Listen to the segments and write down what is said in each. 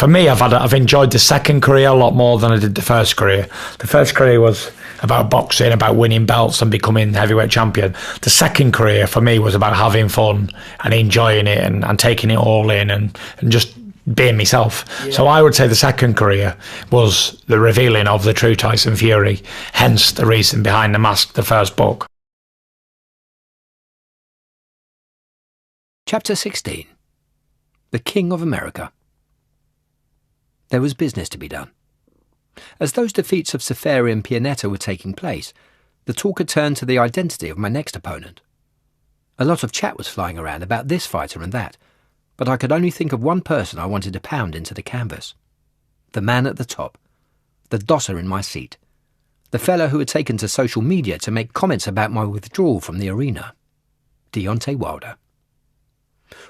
For me, I've enjoyed the second career a lot more than I did the first career. The first career was about boxing, about winning belts and becoming heavyweight champion. The second career for me was about having fun and enjoying it and taking it all in and just being myself. Yeah. So I would say the second career was the revealing of the true Tyson Fury, hence the reason behind The Mask, the first book. Chapter 16. The King of America. There was business to be done. As those defeats of Ceferi and Pianeta were taking place, the talk had turned to the identity of my next opponent. A lot of chat was flying around about this fighter and that, but I could only think of one person I wanted to pound into the canvas. The man at the top. The dosser in my seat. The fellow who had taken to social media to make comments about my withdrawal from the arena. Deontay Wilder.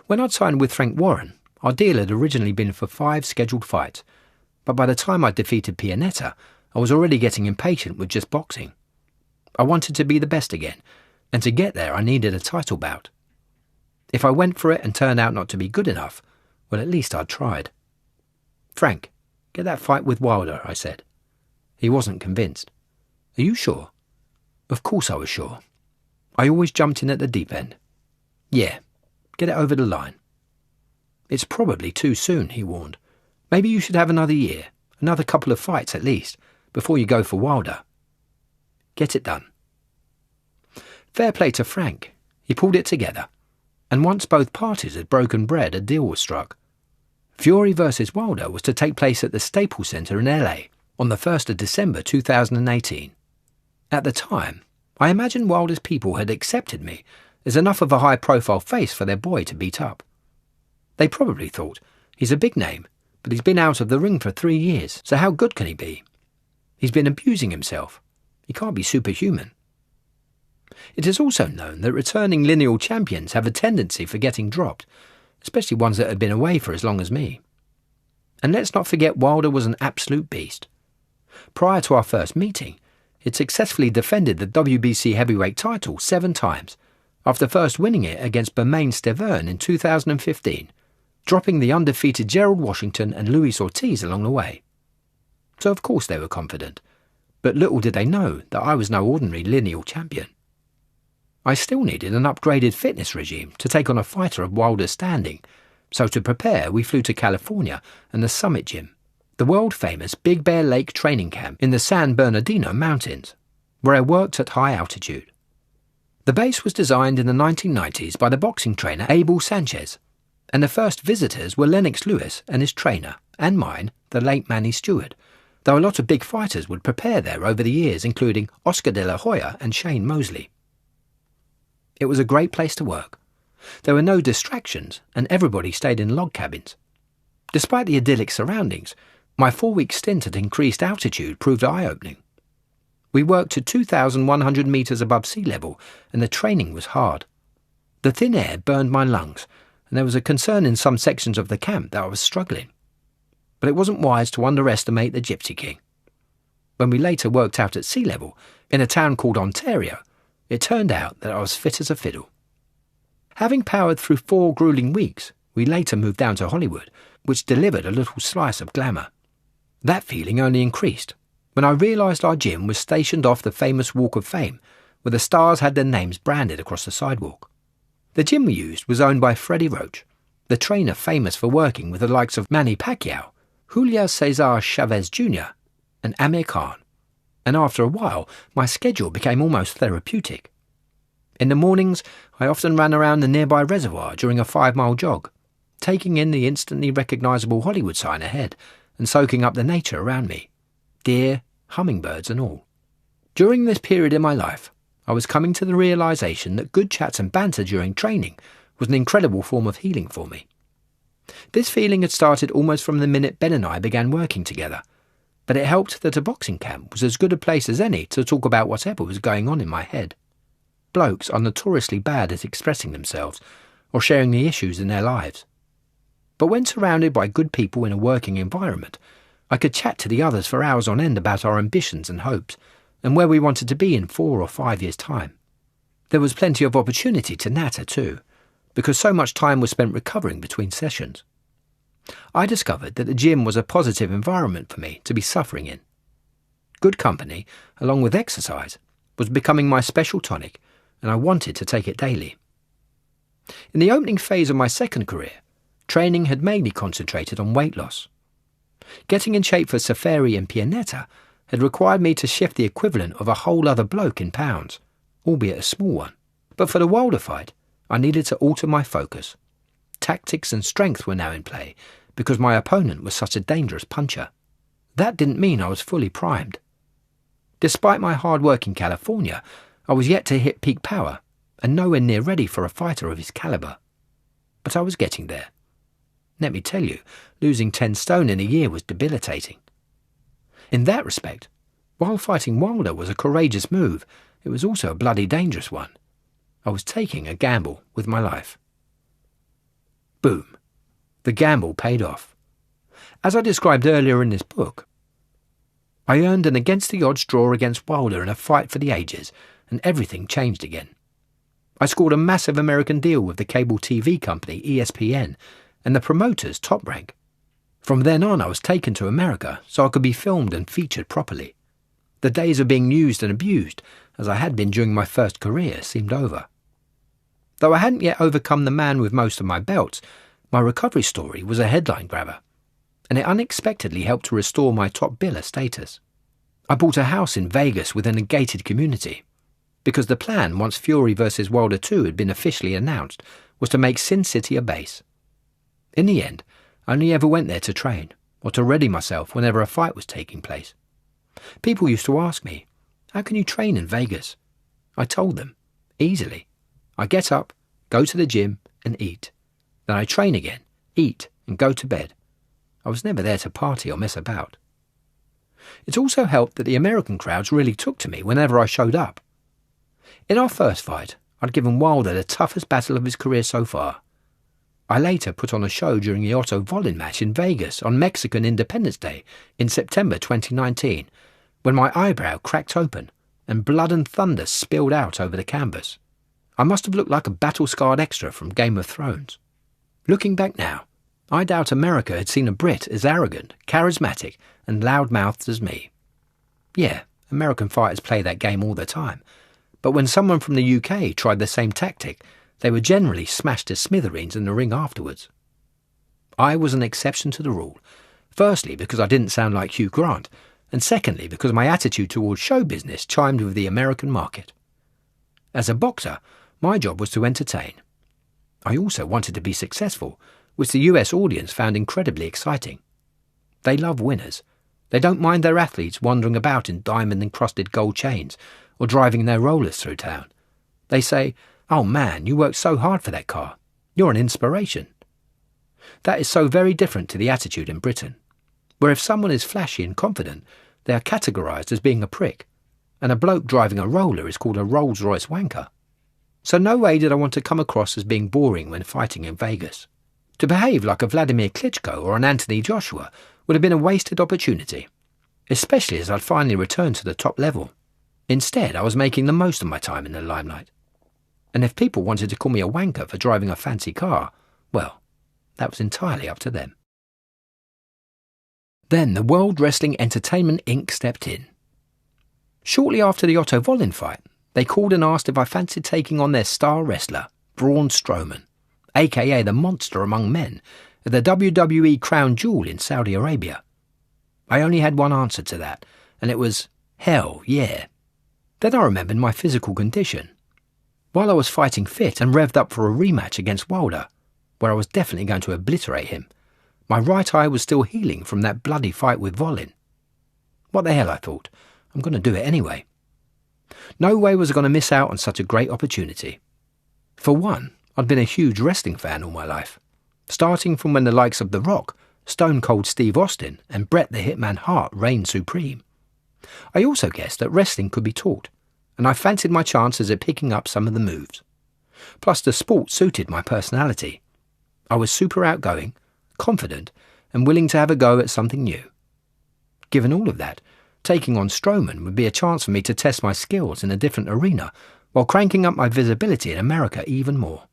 When I'd signed with Frank Warren, our deal had originally been for 5 scheduled fights, but by the time I'd defeated Pianeta, I was already getting impatient with just boxing. I wanted to be the best again, and to get there I needed a title bout. If I went for it and turned out not to be good enough, well, at least I'd tried. "Frank, get that fight with Wilder," I said. He wasn't convinced. "Are you sure?" Of course I was sure. I always jumped in at the deep end. "Yeah, get it over the line." "It's probably too soon," he warned. "Maybe you should have another year, another couple of fights at least, before you go for Wilder." Get it done. Fair play to Frank. He pulled it together. And once both parties had broken bread, a deal was struck. Fury versus Wilder was to take place at the Staples Center in LA on the 1st of December 2018. At the time, I imagined Wilder's people had accepted me as enough of a high-profile face for their boy to beat up. They probably thought, he's a big name, but he's been out of the ring for 3 years, so how good can he be? He's been abusing himself. He can't be superhuman. It is also known that returning lineal champions have a tendency for getting dropped, especially ones that had been away for as long as me. And let's not forget Wilder was an absolute beast. Prior to our first meeting, he'd successfully defended the WBC heavyweight title 7 times, after first winning it against Bermain Stavern in 2015, dropping the undefeated Gerald Washington and Luis Ortiz along the way. So of course they were confident, but little did they know that I was no ordinary lineal champion. I still needed an upgraded fitness regime to take on a fighter of Wilder's standing, so to prepare we flew to California and the Summit Gym, the world-famous Big Bear Lake training camp in the San Bernardino Mountains, where I worked at high altitude. The base was designed in the 1990s by the boxing trainer Abel Sanchez, and the first visitors were Lennox Lewis and his trainer, and mine, the late Manny Stewart, though a lot of big fighters would prepare there over the years, including Oscar de la Hoya and Shane Mosley. It was a great place to work. There were no distractions, and everybody stayed in log cabins. Despite the idyllic surroundings, my 4-week stint at increased altitude proved eye-opening. We worked to 2,100 metres above sea level, and the training was hard. The thin air burned my lungs, and there was a concern in some sections of the camp that I was struggling. But it wasn't wise to underestimate the Gypsy King. When we later worked out at sea level, in a town called Ontario, it turned out that I was fit as a fiddle. Having powered through 4 grueling weeks, we later moved down to Hollywood, which delivered a little slice of glamour. That feeling only increased when I realised our gym was stationed off the famous Walk of Fame, where the stars had their names branded across the sidewalk. The gym we used was owned by Freddie Roach, the trainer famous for working with the likes of Manny Pacquiao, Julio Cesar Chavez Jr., and Amir Khan. And after a while, my schedule became almost therapeutic. In the mornings, I often ran around the nearby reservoir during a 5-mile jog, taking in the instantly recognisable Hollywood sign ahead and soaking up the nature around me, deer, hummingbirds and all. During this period in my life, I was coming to the realisation that good chats and banter during training was an incredible form of healing for me. This feeling had started almost from the minute Ben and I began working together, but it helped that a boxing camp was as good a place as any to talk about whatever was going on in my head. Blokes are notoriously bad at expressing themselves or sharing the issues in their lives. But when surrounded by good people in a working environment, I could chat to the others for hours on end about our ambitions and hopes, and where we wanted to be in 4 or 5 years' time. There was plenty of opportunity to natter too, because so much time was spent recovering between sessions. I discovered that the gym was a positive environment for me to be suffering in. Good company, along with exercise, was becoming my special tonic, and I wanted to take it daily. In the opening phase of my second career, training had mainly concentrated on weight loss. Getting in shape for Safari and Pianetta had required me to shift the equivalent of a whole other bloke in pounds, albeit a small one. But for the Wilder fight, I needed to alter my focus. Tactics and strength were now in play because my opponent was such a dangerous puncher. That didn't mean I was fully primed. Despite my hard work in California, I was yet to hit peak power and nowhere near ready for a fighter of his caliber. But I was getting there. Let me tell you, losing 10 stone in a year was debilitating. In that respect, while fighting Wilder was a courageous move, it was also a bloody dangerous one. I was taking a gamble with my life. Boom. The gamble paid off. As I described earlier in this book, I earned an against-the-odds draw against Wilder in a fight for the ages, and everything changed again. I scored a massive American deal with the cable TV company ESPN and the promoters Top Rank. From then on, I was taken to America so I could be filmed and featured properly. The days of being used and abused, as I had been during my first career, seemed over. Though I hadn't yet overcome the man with most of my belts, my recovery story was a headline grabber, and it unexpectedly helped to restore my top biller status. I bought a house in Vegas within a gated community, because the plan, once Fury vs. Wilder 2 had been officially announced, was to make Sin City a base. In the end, I only ever went there to train, or to ready myself whenever a fight was taking place. People used to ask me, "How can you train in Vegas?" I told them, easily. I get up, go to the gym, and eat. Then I train again, eat, and go to bed. I was never there to party or mess about. It also helped that the American crowds really took to me whenever I showed up. In our first fight, I'd given Wilder the toughest battle of his career so far. I later put on a show during the Otto Wallin match in Vegas on Mexican Independence Day in September 2019, when my eyebrow cracked open and blood and thunder spilled out over the canvas. I must have looked like a battle-scarred extra from Game of Thrones. Looking back now, I doubt America had seen a Brit as arrogant, charismatic, and loud-mouthed as me. Yeah, American fighters play that game all the time, but when someone from the UK tried the same tactic, they were generally smashed to smithereens in the ring afterwards. I was an exception to the rule, firstly because I didn't sound like Hugh Grant, and secondly because my attitude towards show business chimed with the American market. As a boxer, my job was to entertain. I also wanted to be successful, which the US audience found incredibly exciting. They love winners. They don't mind their athletes wandering about in diamond-encrusted gold chains or driving their rollers through town. They say, "Oh man, you worked so hard for that car. You're an inspiration." That is so very different to the attitude in Britain, where if someone is flashy and confident, they are categorised as being a prick, and a bloke driving a roller is called a Rolls-Royce wanker. So no way did I want to come across as being boring when fighting in Vegas. To behave like a Vladimir Klitschko or an Anthony Joshua would have been a wasted opportunity, especially as I'd finally returned to the top level. Instead, I was making the most of my time in the limelight. And if people wanted to call me a wanker for driving a fancy car, well, that was entirely up to them. Then the World Wrestling Entertainment Inc. stepped in. Shortly after the Otto Wallin fight, they called and asked if I fancied taking on their star wrestler, Braun Strowman, aka the monster among men, at the WWE Crown Jewel in Saudi Arabia. I only had one answer to that, and it was, hell yeah. Then I remembered my physical condition. While I was fighting fit and revved up for a rematch against Wilder, where I was definitely going to obliterate him, my right eye was still healing from that bloody fight with Wallin. What the hell, I thought. I'm going to do it anyway. No way was I going to miss out on such a great opportunity. For one, I'd been a huge wrestling fan all my life, starting from when the likes of The Rock, Stone Cold Steve Austin, and Bret the Hitman Hart reigned supreme. I also guessed that wrestling could be taught, and I fancied my chances at picking up some of the moves. Plus, the sport suited my personality. I was super outgoing, confident, and willing to have a go at something new. Given all of that, taking on Strowman would be a chance for me to test my skills in a different arena while cranking up my visibility in America even more.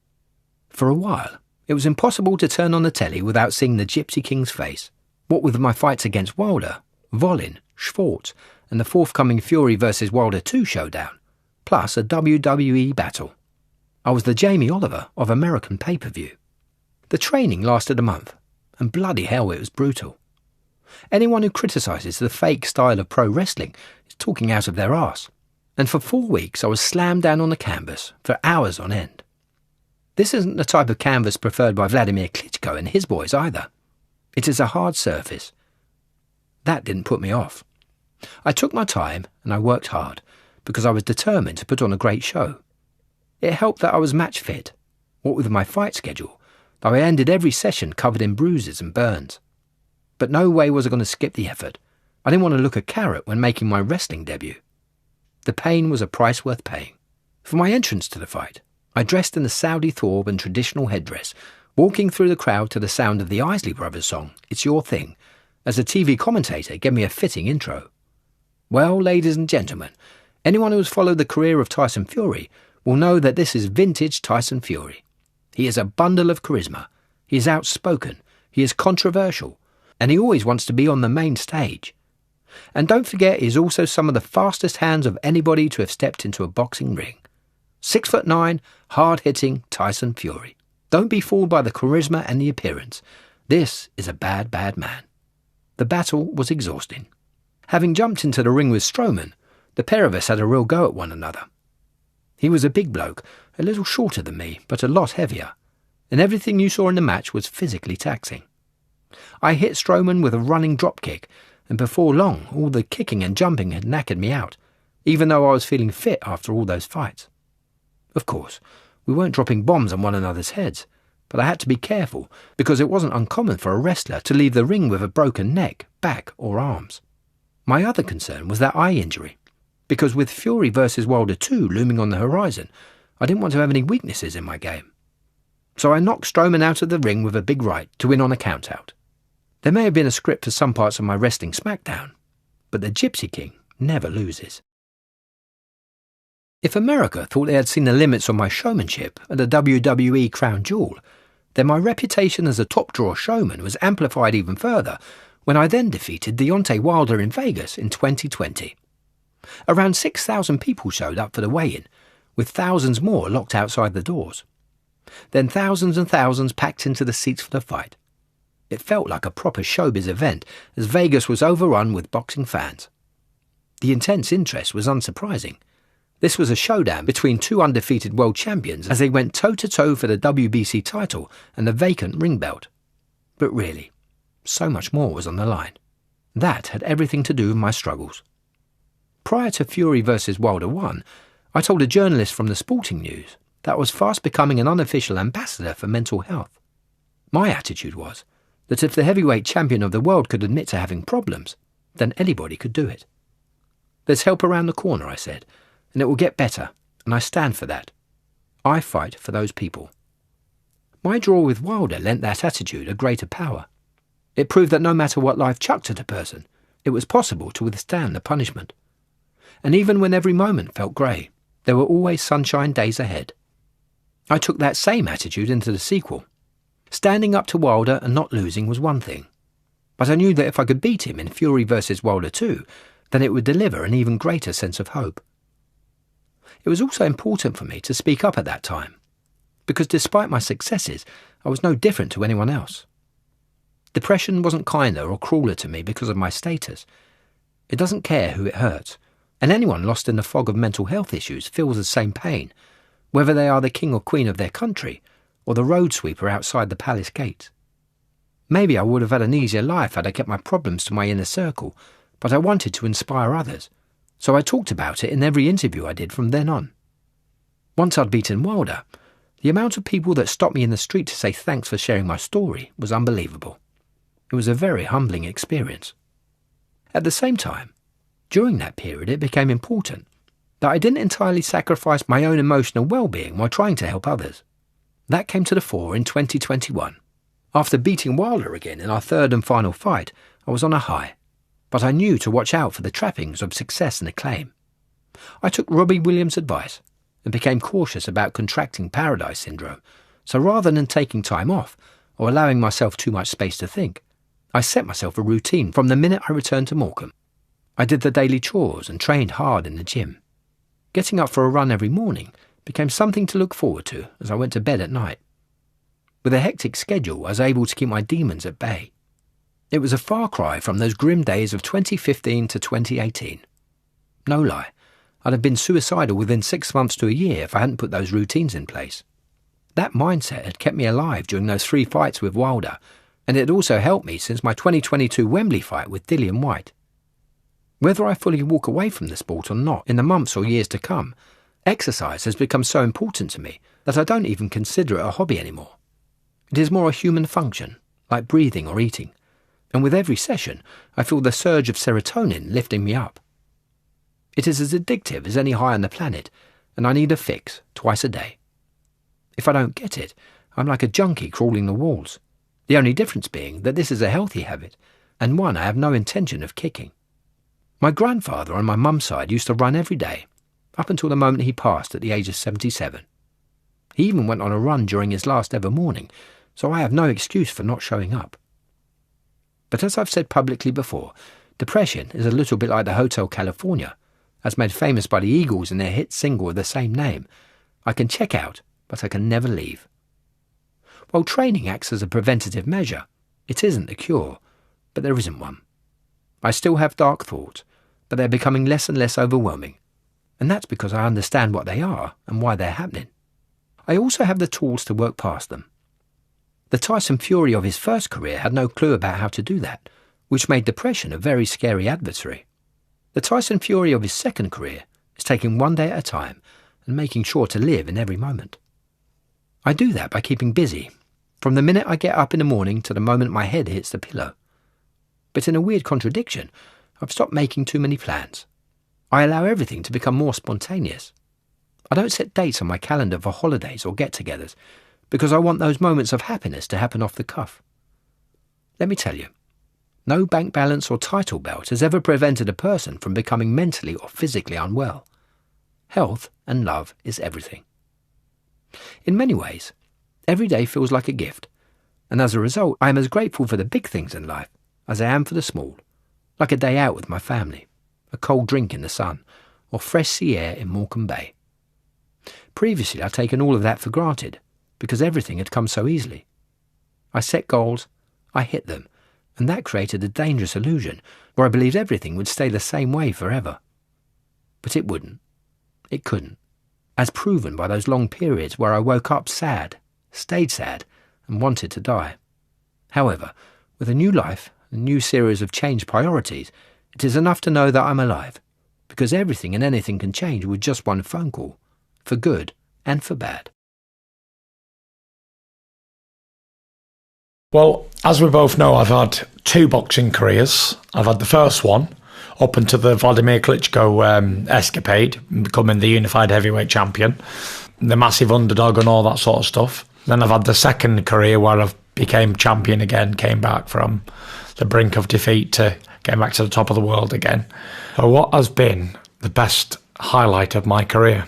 For a while, It was impossible to turn on the telly without seeing the Gypsy King's face. What with my fights against Wilder, Volin, Schwartz, and the forthcoming Fury vs Wilder 2 showdown, plus a WWE battle. I was the Jamie Oliver of American pay-per-view. The training lasted a month, and bloody hell it was brutal. Anyone who criticises the fake style of pro wrestling is talking out of their arse. And for 4 weeks I was slammed down on the canvas for hours on end. This isn't the type of canvas preferred by Vladimir Klitschko and his boys either. It is a hard surface. That didn't put me off. I took my time and I worked hard because I was determined to put on a great show. It helped that I was match fit, what with my fight schedule, though I ended every session covered in bruises and burns. But no way was I going to skip the effort. I didn't want to look a carrot when making my wrestling debut. The pain was a price worth paying. For my entrance to the fight, I dressed in the Saudi thorb and traditional headdress, walking through the crowd to the sound of the Isley Brothers song, It's Your Thing, as a TV commentator gave me a fitting intro. Well, ladies and gentlemen, anyone who has followed the career of Tyson Fury will know that this is vintage Tyson Fury. He is a bundle of charisma, he is outspoken, he is controversial, and he always wants to be on the main stage. And don't forget, he is also some of the fastest hands of anybody to have stepped into a boxing ring. 6'9", hard-hitting Tyson Fury. Don't be fooled by the charisma and the appearance. This is a bad, bad man. The battle was exhausting. Having jumped into the ring with Strowman, the pair of us had a real go at one another. He was a big bloke, a little shorter than me, but a lot heavier, and everything you saw in the match was physically taxing. I hit Strowman with a running drop kick, and before long all the kicking and jumping had knackered me out, even though I was feeling fit after all those fights. Of course, we weren't dropping bombs on one another's heads, but I had to be careful because it wasn't uncommon for a wrestler to leave the ring with a broken neck, back or arms. My other concern was that eye injury, because with Fury vs Wilder 2 looming on the horizon, I didn't want to have any weaknesses in my game. So I knocked Strowman out of the ring with a big right to win on a count-out. There may have been a script for some parts of my wrestling smackdown, but the Gypsy King never loses. If America thought they had seen the limits on my showmanship at the WWE Crown Jewel, then my reputation as a top-draw showman was amplified even further when I then defeated Deontay Wilder in Vegas in 2020. Around 6,000 people showed up for the weigh-in, with thousands more locked outside the doors. Then thousands and thousands packed into the seats for the fight. It felt like a proper showbiz event as Vegas was overrun with boxing fans. The intense interest was unsurprising. This was a showdown between two undefeated world champions as they went toe-to-toe for the WBC title and the vacant ring belt. But really, so much more was on the line. That had everything to do with my struggles. Prior to Fury vs Wilder 1, I told a journalist from the Sporting News that I was fast becoming an unofficial ambassador for mental health. My attitude was that if the heavyweight champion of the world could admit to having problems, then anybody could do it. There's help around the corner, I said, and it will get better, and I stand for that. I fight for those people. My draw with Wilder lent that attitude a greater power. It proved that no matter what life chucked at a person, it was possible to withstand the punishment. And even when every moment felt grey, there were always sunshine days ahead. I took that same attitude into the sequel. Standing up to Wilder and not losing was one thing, but I knew that if I could beat him in Fury vs Wilder 2, then it would deliver an even greater sense of hope. It was also important for me to speak up at that time, because despite my successes, I was no different to anyone else. Depression wasn't kinder or crueler to me because of my status. It doesn't care who it hurts, and anyone lost in the fog of mental health issues feels the same pain, whether they are the king or queen of their country, or the road sweeper outside the palace gates. Maybe I would have had an easier life had I kept my problems to my inner circle, but I wanted to inspire others, so I talked about it in every interview I did from then on. Once I'd beaten Wilder, the amount of people that stopped me in the street to say thanks for sharing my story was unbelievable. It was a very humbling experience. At the same time, during that period it became important that I didn't entirely sacrifice my own emotional well-being while trying to help others. That came to the fore in 2021. After beating Wilder again in our third and final fight, I was on a high, but I knew to watch out for the trappings of success and acclaim. I took Robbie Williams' advice and became cautious about contracting Paradise Syndrome, So rather than taking time off or allowing myself too much space to think, I set myself a routine from the minute I returned to Morecambe. I did the daily chores and trained hard in the gym. Getting up for a run every morning became something to look forward to as I went to bed at night. With a hectic schedule, I was able to keep my demons at bay. It was a far cry from those grim days of 2015 to 2018. No lie, I'd have been suicidal within 6 months to a year if I hadn't put those routines in place. That mindset had kept me alive during those 3 fights with Wilder, and it had also helped me since my 2022 Wembley fight with Dillian Whyte. Whether I fully walk away from the sport or not in the months or years to come, exercise has become so important to me that I don't even consider it a hobby anymore. It is more a human function, like breathing or eating, and with every session I feel the surge of serotonin lifting me up. It is as addictive as any high on the planet, and I need a fix twice a day. If I don't get it, I'm like a junkie crawling the walls, the only difference being that this is a healthy habit, and one I have no intention of kicking. My grandfather on my mum's side used to run every day, up until the moment he passed at the age of 77. He even went on a run during his last ever morning, so I have no excuse for not showing up. But as I've said publicly before, depression is a little bit like the Hotel California, as made famous by the Eagles in their hit single of the same name. I can check out, but I can never leave. While training acts as a preventative measure, it isn't a cure, but there isn't one. I still have dark thoughts, but they're becoming less and less overwhelming, and that's because I understand what they are and why they're happening. I also have the tools to work past them. The Tyson Fury of his first career had no clue about how to do that, which made depression a very scary adversary. The Tyson Fury of his second career is taking one day at a time and making sure to live in every moment. I do that by keeping busy, from the minute I get up in the morning to the moment my head hits the pillow. But in a weird contradiction, I've stopped making too many plans. I allow everything to become more spontaneous. I don't set dates on my calendar for holidays or get-togethers, because I want those moments of happiness to happen off the cuff. Let me tell you, no bank balance or title belt has ever prevented a person from becoming mentally or physically unwell. Health and love is everything. In many ways, every day feels like a gift, and as a result, I am as grateful for the big things in life as I am for the small, like a day out with my family, a cold drink in the sun, or fresh sea air in Morecambe Bay. Previously, I'd taken all of that for granted, because everything had come so easily. I set goals, I hit them, and that created a dangerous illusion where I believed everything would stay the same way forever. But it wouldn't. It couldn't, as proven by those long periods where I woke up sad, stayed sad, and wanted to die. However, with a new life, a new series of changed priorities, it is enough to know that I'm alive, because everything and anything can change with just one phone call, for good and for bad. Well, as we both know, I've had 2 boxing careers. I've had the first one up until the Vladimir Klitschko escapade, becoming the unified heavyweight champion, the massive underdog and all that sort of stuff. Then I've had the second career where I've became champion again, came back from the brink of defeat to getting back to the top of the world again. So what has been the best highlight of my career?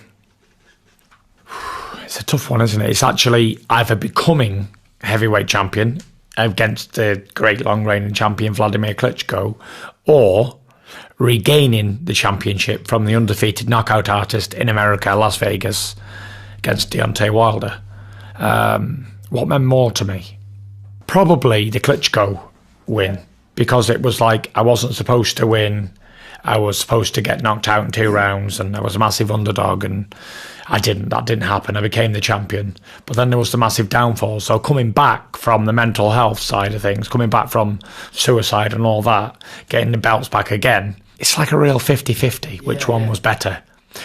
It's a tough one, isn't it? It's actually either becoming heavyweight champion against the great long reigning champion Vladimir Klitschko, or regaining the championship from the undefeated knockout artist in America, Las Vegas, against Deontay Wilder. What meant more to me? Probably the Klitschko win, because it was like I wasn't supposed to win. I was supposed to get knocked out in 2 rounds, and I was a massive underdog, and I didn't. That didn't happen. I became the champion. But then there was the massive downfall. So coming back from the mental health side of things, coming back from suicide and all that, getting the belts back again, it's like a real 50-50, which one was better.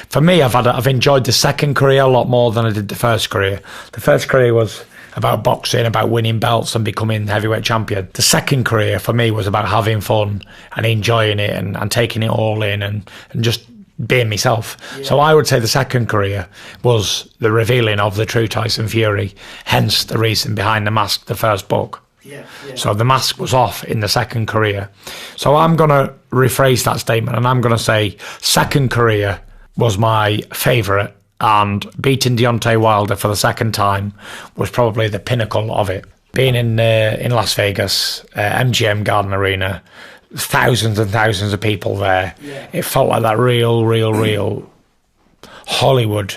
For me, I've enjoyed the second career a lot more than I did the first career. The first career was about boxing, about winning belts and becoming heavyweight champion. The second career for me was about having fun and enjoying it and taking it all in and just being myself. Yeah. So I would say the second career was the revealing of the true Tyson Fury, hence the reason behind The Mask, the first book. Yeah. So the mask was off in the second career. So I'm going to rephrase that statement and I'm going to say second career was my favourite And beating Deontay Wilder for the second time was probably the pinnacle of it. Being in Las Vegas, MGM Garden Arena, thousands and thousands of people there. Yeah. It felt like that real Hollywood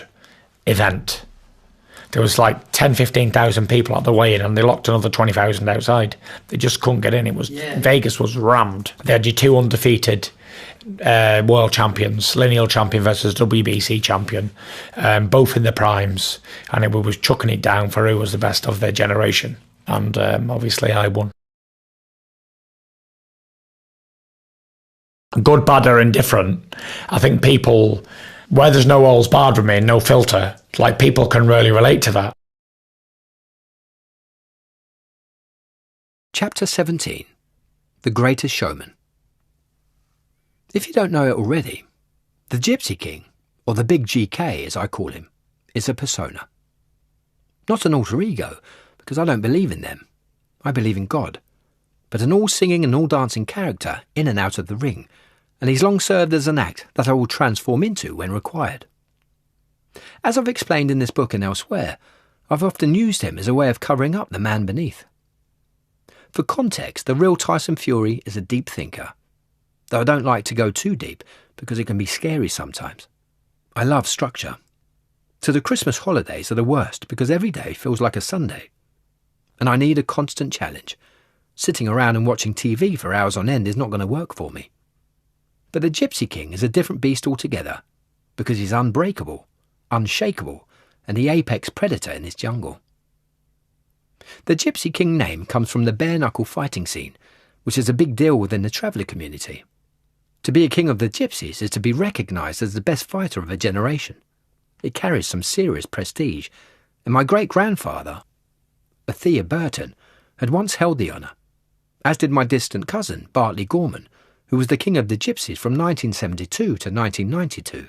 event. There was like 10, 15,000 people at the weigh-in, and they locked another 20,000 outside. They just couldn't get in. Vegas was rammed. They had your two undefeated world champions, lineal champion versus WBC champion, both in the primes, and it was chucking it down for who was the best of their generation. And obviously I won. Good, bad, or indifferent. I think people, where there's no holds barred with me, no filter, like people can really relate to that. Chapter 17. The Greatest Showman. If you don't know it already, the Gypsy King, or the Big GK as I call him, is a persona. Not an alter ego, because I don't believe in them. I believe in God. But an all-singing and all-dancing character in and out of the ring, and he's long served as an act that I will transform into when required. As I've explained in this book and elsewhere, I've often used him as a way of covering up the man beneath. For context, the real Tyson Fury is a deep thinker, though I don't like to go too deep because it can be scary sometimes. I love structure. So the Christmas holidays are the worst because every day feels like a Sunday. And I need a constant challenge. Sitting around and watching TV for hours on end is not going to work for me. But the Gypsy King is a different beast altogether because he's unbreakable, unshakable, and the apex predator in his jungle. The Gypsy King name comes from the bare-knuckle fighting scene, which is a big deal within the traveller community. To be a king of the Gypsies is to be recognised as the best fighter of a generation. It carries some serious prestige, and my great-grandfather, Thea Burton, had once held the honour, as did my distant cousin, Bartley Gorman, who was the king of the Gypsies from 1972 to 1992.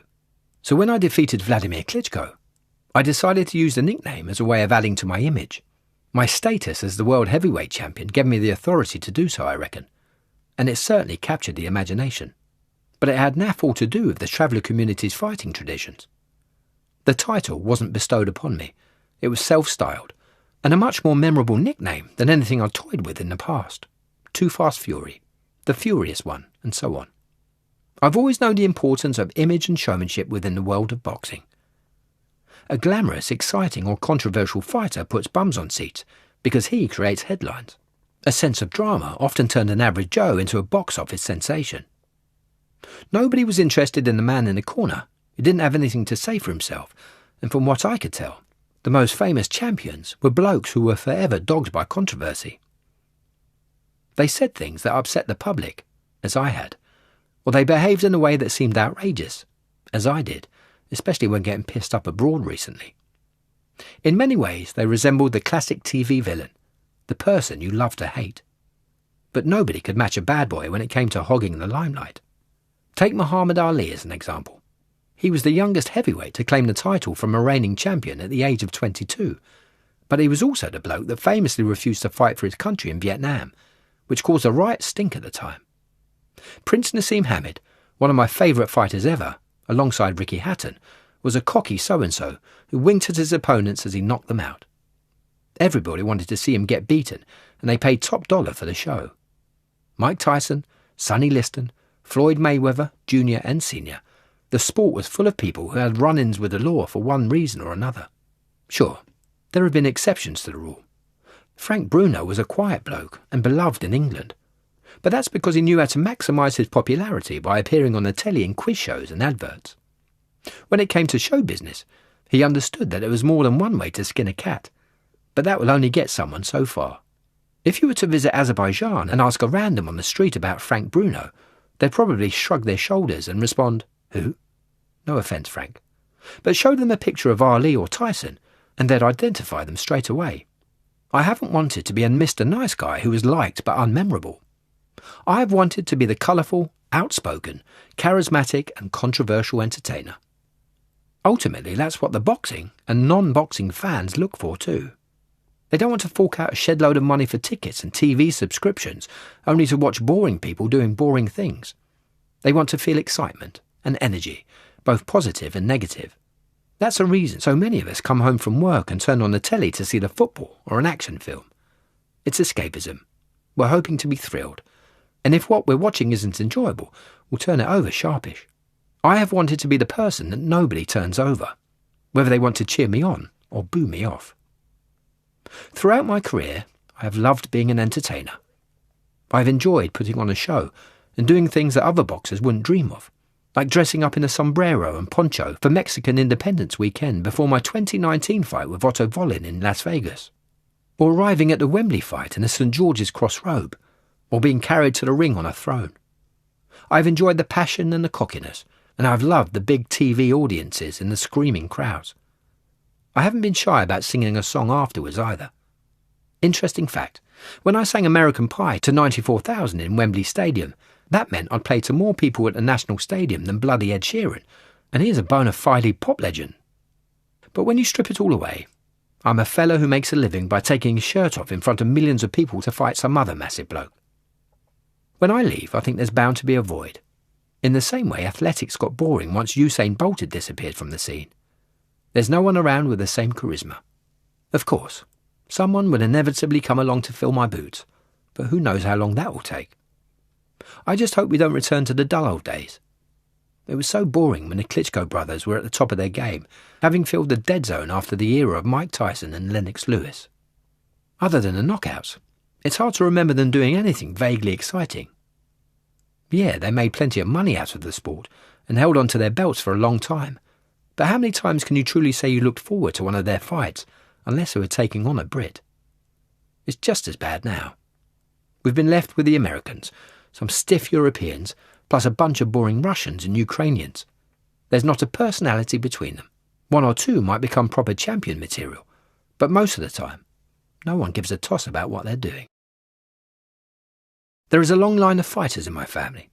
So when I defeated Vladimir Klitschko, I decided to use the nickname as a way of adding to my image. My status as the world heavyweight champion gave me the authority to do so, I reckon, and it certainly captured the imagination. But it had naff all to do with the traveller community's fighting traditions. The title wasn't bestowed upon me. It was self-styled, and a much more memorable nickname than anything I'd toyed with in the past. Too Fast Fury, the Furious One, and so on. I've always known the importance of image and showmanship within the world of boxing. A glamorous, exciting or controversial fighter puts bums on seats because he creates headlines. A sense of drama often turned an average Joe into a box office sensation. Nobody was interested in the man in the corner who didn't have anything to say for himself, and from what I could tell, the most famous champions were blokes who were forever dogged by controversy. They said things that upset the public, as I had, or they behaved in a way that seemed outrageous, as I did, especially when getting pissed up abroad recently. In many ways, they resembled the classic TV villain, the person you love to hate. But nobody could match a bad boy when it came to hogging the limelight. Take Muhammad Ali as an example. He was the youngest heavyweight to claim the title from a reigning champion at the age of 22, but he was also the bloke that famously refused to fight for his country in Vietnam, which caused a riot stink at the time. Prince Nassim Hamed, one of my favourite fighters ever, alongside Ricky Hatton, was a cocky so-and-so who winked at his opponents as he knocked them out. Everybody wanted to see him get beaten, and they paid top dollar for the show. Mike Tyson, Sonny Liston, Floyd Mayweather, Jr. and Sr., the sport was full of people who had run-ins with the law for one reason or another. Sure, there have been exceptions to the rule. Frank Bruno was a quiet bloke and beloved in England, but that's because he knew how to maximise his popularity by appearing on the telly in quiz shows and adverts. When it came to show business, he understood that there was more than one way to skin a cat, but that will only get someone so far. If you were to visit Azerbaijan and ask a random on the street about Frank Bruno, they'd probably shrug their shoulders and respond, "Who?" No offence, Frank. But show them a picture of Ali or Tyson, and they'd identify them straight away. I haven't wanted to be a Mr. Nice Guy who was liked but unmemorable. I've wanted to be the colourful, outspoken, charismatic and controversial entertainer. Ultimately, that's what the boxing and non-boxing fans look for too. They don't want to fork out a shed load of money for tickets and TV subscriptions only to watch boring people doing boring things. They want to feel excitement and energy, both positive and negative. That's the reason so many of us come home from work and turn on the telly to see the football or an action film. It's escapism. We're hoping to be thrilled. And if what we're watching isn't enjoyable, we'll turn it over sharpish. I have wanted to be the person that nobody turns over, whether they want to cheer me on or boo me off. Throughout my career, I have loved being an entertainer. I have enjoyed putting on a show and doing things that other boxers wouldn't dream of, like dressing up in a sombrero and poncho for Mexican Independence weekend before my 2019 fight with Otto Wallin in Las Vegas, or arriving at the Wembley fight in a St George's Cross robe, or being carried to the ring on a throne. I've enjoyed the passion and the cockiness, and I've loved the big TV audiences and the screaming crowds. I haven't been shy about singing a song afterwards either. Interesting fact, when I sang American Pie to 94,000 in Wembley Stadium, that meant I'd play to more people at the National Stadium than bloody Ed Sheeran, and he's a bona fide pop legend. But when you strip it all away, I'm a fellow who makes a living by taking his shirt off in front of millions of people to fight some other massive bloke. When I leave, I think there's bound to be a void. In the same way athletics got boring once Usain Bolt had disappeared from the scene. There's no one around with the same charisma. Of course, someone will inevitably come along to fill my boots, but who knows how long that will take. I just hope we don't return to the dull old days. It was so boring when the Klitschko brothers were at the top of their game, having filled the dead zone after the era of Mike Tyson and Lennox Lewis. Other than the knockouts, it's hard to remember them doing anything vaguely exciting. Yeah, they made plenty of money out of the sport and held on to their belts for a long time, but how many times can you truly say you looked forward to one of their fights unless they were taking on a Brit? It's just as bad now. We've been left with the Americans, some stiff Europeans, plus a bunch of boring Russians and Ukrainians. There's not a personality between them. One or two might become proper champion material, but most of the time, no one gives a toss about what they're doing. There is a long line of fighters in my family.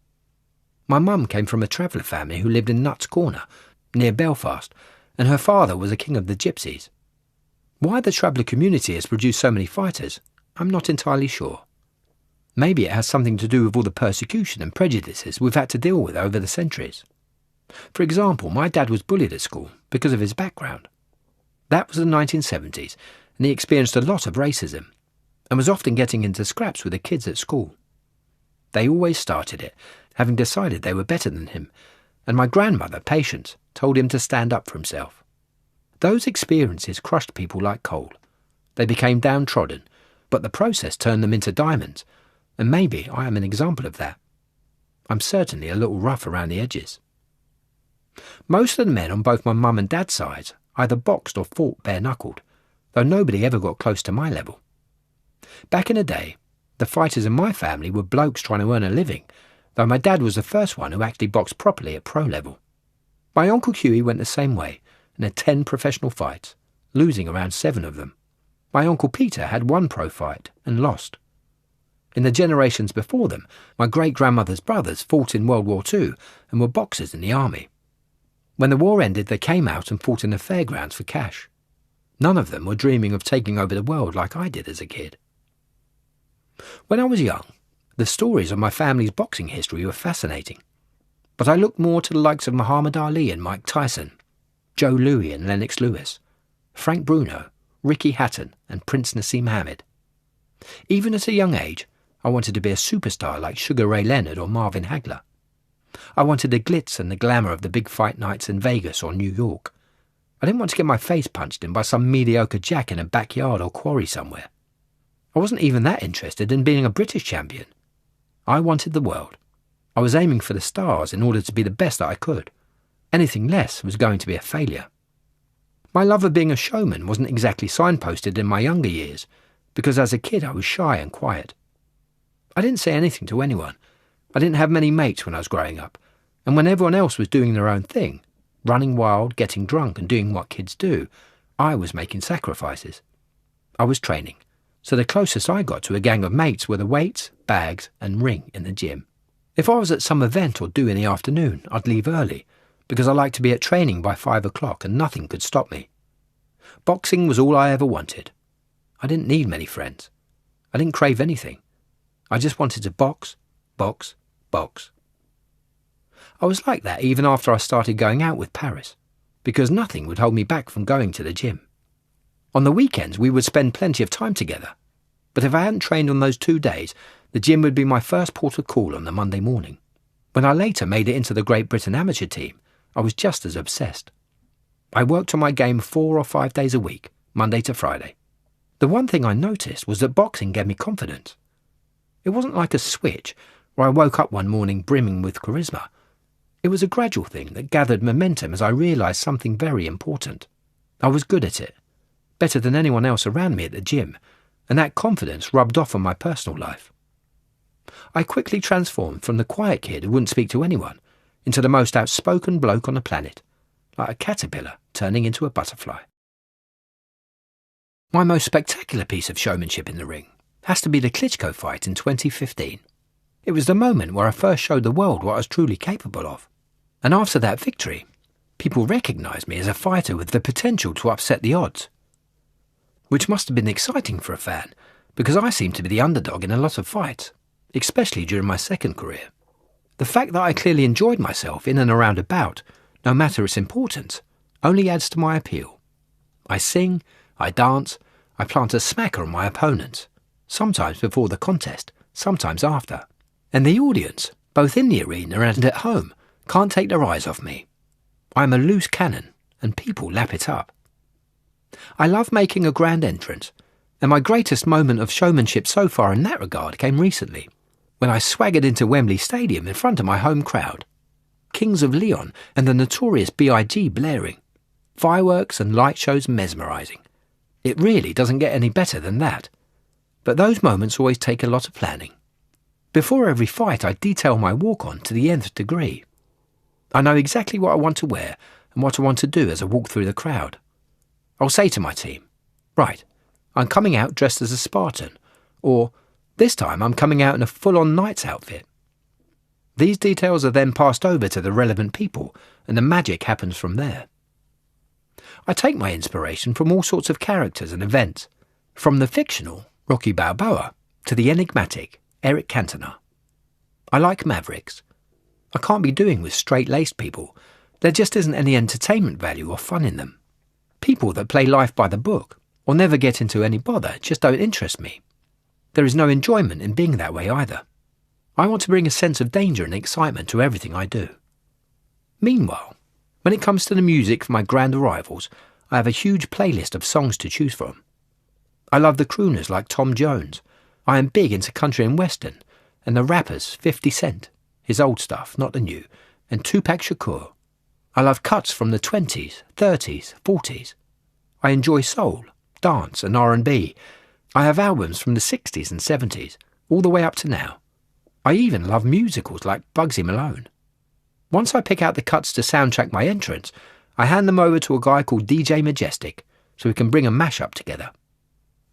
My mum came from a traveller family who lived in Nuts Corner, near Belfast, and her father was a king of the gypsies. Why the traveller community has produced so many fighters, I'm not entirely sure. Maybe it has something to do with all the persecution and prejudices we've had to deal with over the centuries. For example, my dad was bullied at school because of his background. That was the 1970s, and he experienced a lot of racism, and was often getting into scraps with the kids at school. They always started it, having decided they were better than him, and my grandmother, Patience, told him to stand up for himself. Those experiences crushed people like coal. They became downtrodden, but the process turned them into diamonds, and maybe I am an example of that. I'm certainly a little rough around the edges. Most of the men on both my mum and dad's sides either boxed or fought bare-knuckled, though nobody ever got close to my level. Back in the day, the fighters in my family were blokes trying to earn a living, though my dad was the first one who actually boxed properly at pro level. My Uncle Hughie went the same way and had 10 professional fights, losing around 7 of them. My Uncle Peter had 1 pro fight and lost. In the generations before them, my great-grandmother's brothers fought in World War II and were boxers in the army. When the war ended, they came out and fought in the fairgrounds for cash. None of them were dreaming of taking over the world like I did as a kid. When I was young, the stories of my family's boxing history were fascinating, but I looked more to the likes of Muhammad Ali and Mike Tyson, Joe Louis and Lennox Lewis, Frank Bruno, Ricky Hatton and Prince Nassim Hamed. Even at a young age, I wanted to be a superstar like Sugar Ray Leonard or Marvin Hagler. I wanted the glitz and the glamour of the big fight nights in Vegas or New York. I didn't want to get my face punched in by some mediocre jack in a backyard or quarry somewhere. I wasn't even that interested in being a British champion. I wanted the world. I was aiming for the stars in order to be the best that I could. Anything less was going to be a failure. My love of being a showman wasn't exactly signposted in my younger years, because as a kid I was shy and quiet. I didn't say anything to anyone. I didn't have many mates when I was growing up, and when everyone else was doing their own thing, running wild, getting drunk and doing what kids do, I was making sacrifices. I was training, so the closest I got to a gang of mates were the weights, bags and ring in the gym. If I was at some event or do in the afternoon, I'd leave early, because I liked to be at training by 5 o'clock and nothing could stop me. Boxing was all I ever wanted. I didn't need many friends. I didn't crave anything. I just wanted to box, box, box. I was like that even after I started going out with Paris, because nothing would hold me back from going to the gym. On the weekends, we would spend plenty of time together, but if I hadn't trained on those 2 days, the gym would be my first port of call on the Monday morning. When I later made it into the Great Britain amateur team, I was just as obsessed. I worked on my game 4 or 5 days a week, Monday to Friday. The one thing I noticed was that boxing gave me confidence. It wasn't like a switch where I woke up one morning brimming with charisma. It was a gradual thing that gathered momentum as I realised something very important. I was good at it, better than anyone else around me at the gym, and that confidence rubbed off on my personal life. I quickly transformed from the quiet kid who wouldn't speak to anyone into the most outspoken bloke on the planet, like a caterpillar turning into a butterfly. My most spectacular piece of showmanship in the ring has to be the Klitschko fight in 2015. It was the moment where I first showed the world what I was truly capable of. And after that victory, people recognised me as a fighter with the potential to upset the odds. Which must have been exciting for a fan, because I seemed to be the underdog in a lot of fights, especially during my second career. The fact that I clearly enjoyed myself in and around a bout, no matter its importance, only adds to my appeal. I sing, I dance, I plant a smacker on my opponents, sometimes before the contest, sometimes after. And the audience, both in the arena and at home, can't take their eyes off me. I'm a loose cannon, and people lap it up. I love making a grand entrance, and my greatest moment of showmanship so far in that regard came recently, when I swaggered into Wembley Stadium in front of my home crowd. Kings of Leon and the notorious B.I.G. blaring. Fireworks and light shows mesmerising. It really doesn't get any better than that. But those moments always take a lot of planning. Before every fight, I detail my walk-on to the nth degree. I know exactly what I want to wear and what I want to do as I walk through the crowd. I'll say to my team, right, I'm coming out dressed as a Spartan, or this time I'm coming out in a full-on knight's outfit. These details are then passed over to the relevant people, and the magic happens from there. I take my inspiration from all sorts of characters and events, from the fictional Rocky Balboa to the enigmatic Eric Cantona. I like mavericks. I can't be doing with straight-laced people. There just isn't any entertainment value or fun in them. People that play life by the book, or never get into any bother, just don't interest me. There is no enjoyment in being that way either. I want to bring a sense of danger and excitement to everything I do. Meanwhile, when it comes to the music for my grand arrivals, I have a huge playlist of songs to choose from. I love the crooners like Tom Jones. I am big into country and western, and the rappers 50 Cent, his old stuff, not the new, and Tupac Shakur. I love cuts from the 20s, 30s, 40s. I enjoy soul, dance and R&B. I have albums from the 60s and 70s, all the way up to now. I even love musicals like Bugsy Malone. Once I pick out the cuts to soundtrack my entrance, I hand them over to a guy called DJ Majestic, so we can bring a mashup together.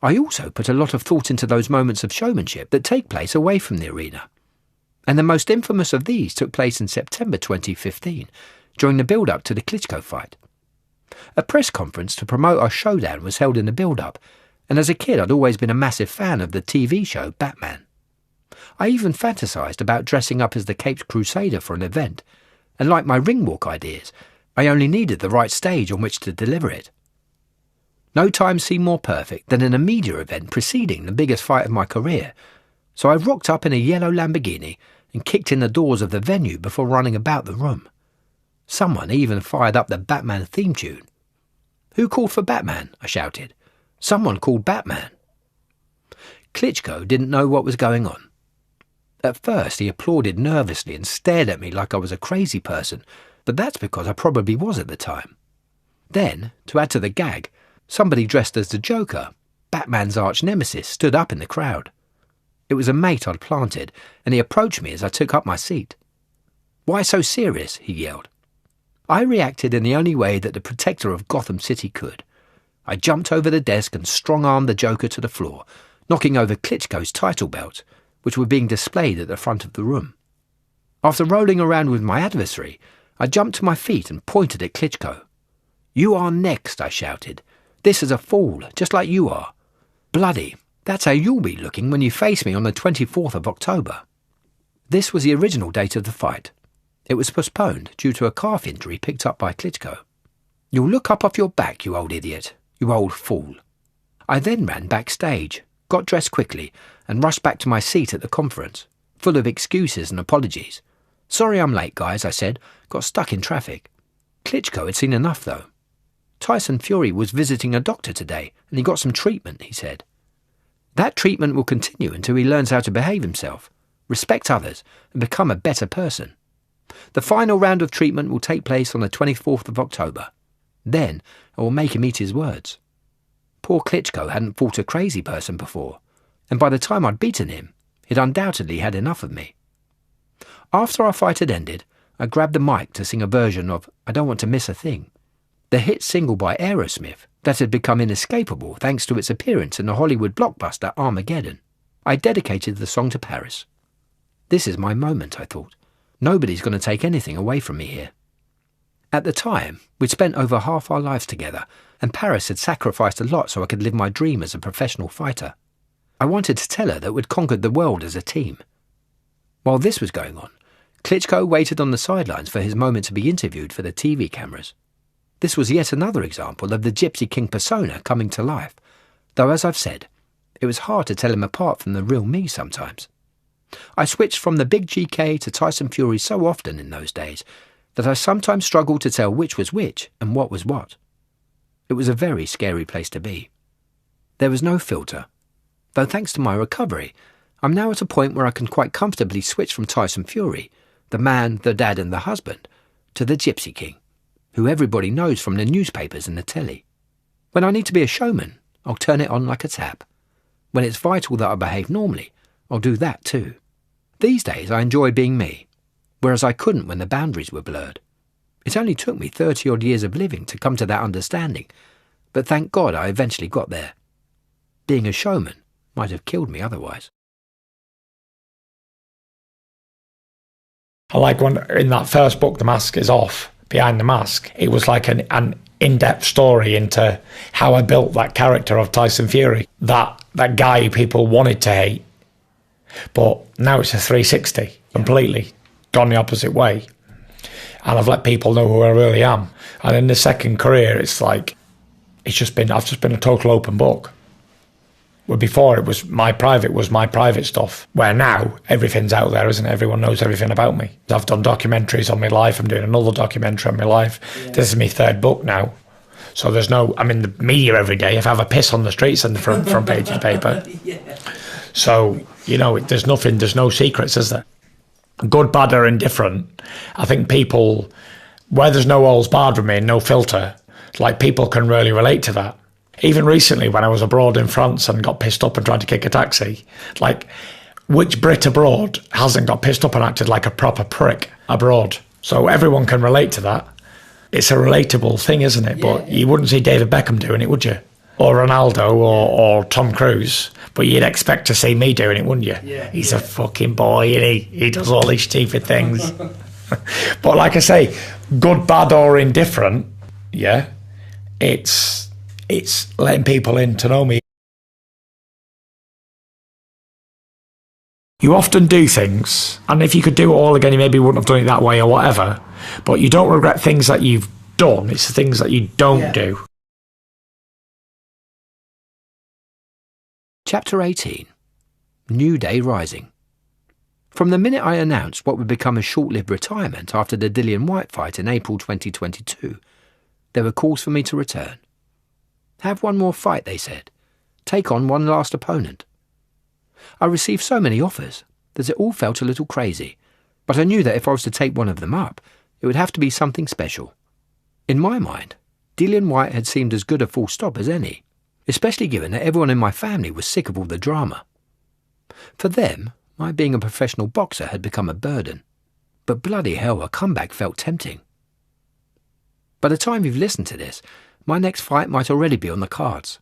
I also put a lot of thought into those moments of showmanship that take place away from the arena. And the most infamous of these took place in September 2015, during the build-up to the Klitschko fight. A press conference to promote our showdown was held in the build-up, and as a kid I'd always been a massive fan of the TV show Batman. I even fantasised about dressing up as the Caped Crusader for an event, and like my ring walk ideas, I only needed the right stage on which to deliver it. No time seemed more perfect than in a media event preceding the biggest fight of my career, so I rocked up in a yellow Lamborghini and kicked in the doors of the venue before running about the room. Someone even fired up the Batman theme tune. "Who called for Batman?" I shouted. "Someone called Batman." Klitschko didn't know what was going on. At first he applauded nervously and stared at me like I was a crazy person, but that's because I probably was at the time. Then, to add to the gag, somebody dressed as the Joker, Batman's arch-nemesis, stood up in the crowd. It was a mate I'd planted, and he approached me as I took up my seat. "Why so serious?" he yelled. I reacted in the only way that the protector of Gotham City could. I jumped over the desk and strong-armed the Joker to the floor, knocking over Klitschko's title belts, which were being displayed at the front of the room. After rolling around with my adversary, I jumped to my feet and pointed at Klitschko. "You are next," I shouted. "This is a fool, just like you are. Bloody, that's how you'll be looking when you face me on the 24th of October. This was the original date of the fight. It was postponed due to a calf injury picked up by Klitschko. "You'll look up off your back, you old idiot, you old fool." I then ran backstage, got dressed quickly, and rushed back to my seat at the conference, full of excuses and apologies. "Sorry I'm late, guys," I said. "Got stuck in traffic." Klitschko had seen enough, though. "Tyson Fury was visiting a doctor today, and he got some treatment," he said. "That treatment will continue until he learns how to behave himself, respect others, and become a better person. The final round of treatment will take place on the 24th of October. Then I will make him eat his words." Poor Klitschko hadn't fought a crazy person before, and by the time I'd beaten him, he'd undoubtedly had enough of me. After our fight had ended, I grabbed the mic to sing a version of "I Don't Want to Miss a Thing," the hit single by Aerosmith that had become inescapable thanks to its appearance in the Hollywood blockbuster Armageddon. I dedicated the song to Paris. This is my moment, I thought. Nobody's going to take anything away from me here. At the time, we'd spent over half our lives together, and Paris had sacrificed a lot so I could live my dream as a professional fighter. I wanted to tell her that we'd conquered the world as a team. While this was going on, Klitschko waited on the sidelines for his moment to be interviewed for the TV cameras. This was yet another example of the Gypsy King persona coming to life, though as I've said, it was hard to tell him apart from the real me sometimes. I switched from the big GK to Tyson Fury so often in those days that I sometimes struggled to tell which was which and what was what. It was a very scary place to be. There was no filter, though thanks to my recovery, I'm now at a point where I can quite comfortably switch from Tyson Fury, the man, the dad and the husband, to the Gypsy King, who everybody knows from the newspapers and the telly. When I need to be a showman, I'll turn it on like a tap. When it's vital that I behave normally, I'll do that too. These days I enjoy being me, whereas I couldn't when the boundaries were blurred. It only took me 30-odd years of living to come to that understanding, but thank God I eventually got there. Being a showman might have killed me otherwise. I like when in that first book, The Mask is Off, Behind the Mask, it was like an in-depth story into how I built that character of Tyson Fury, that guy people wanted to hate. But now it's a 360, completely gone the opposite way. And I've let people know who I really am. And in the second career, it's like, I've just been a total open book. Where before it was my private stuff. Where now everything's out there, isn't it? Everyone knows everything about me. I've done documentaries on my life. I'm doing another documentary on my life. Yeah. This is my third book now. So I'm in the media every day. If I have a piss on the streets and the front page of the paper. Yeah. So, there's no secrets, is there? Good, bad or indifferent. I think people, where there's no holds barred with me, no filter, like people can really relate to that. Even recently when I was abroad in France and got pissed up and tried to kick a taxi, like which Brit abroad hasn't got pissed up and acted like a proper prick abroad? So everyone can relate to that. It's a relatable thing, isn't it? Yeah, but you wouldn't see David Beckham doing it, would you? Or Ronaldo or Tom Cruise. But you'd expect to see me doing it, wouldn't you? Yeah, He's a fucking boy, and he does all these stupid things. But like I say, good, bad or indifferent, yeah, it's letting people in to know me. You often do things, and if you could do it all again, you maybe wouldn't have done it that way or whatever, but you don't regret things that you've done. It's the things that you don't do. Chapter 18. New Day Rising. From the minute I announced what would become a short-lived retirement after the Dillian Whyte fight in April 2022, there were calls for me to return. Have one more fight, they said. Take on one last opponent. I received so many offers that it all felt a little crazy, but I knew that if I was to take one of them up, it would have to be something special. In my mind, Dillian Whyte had seemed as good a full stop as any, especially given that everyone in my family was sick of all the drama. For them, my being a professional boxer had become a burden, but bloody hell, a comeback felt tempting. By the time you've listened to this, my next fight might already be on the cards.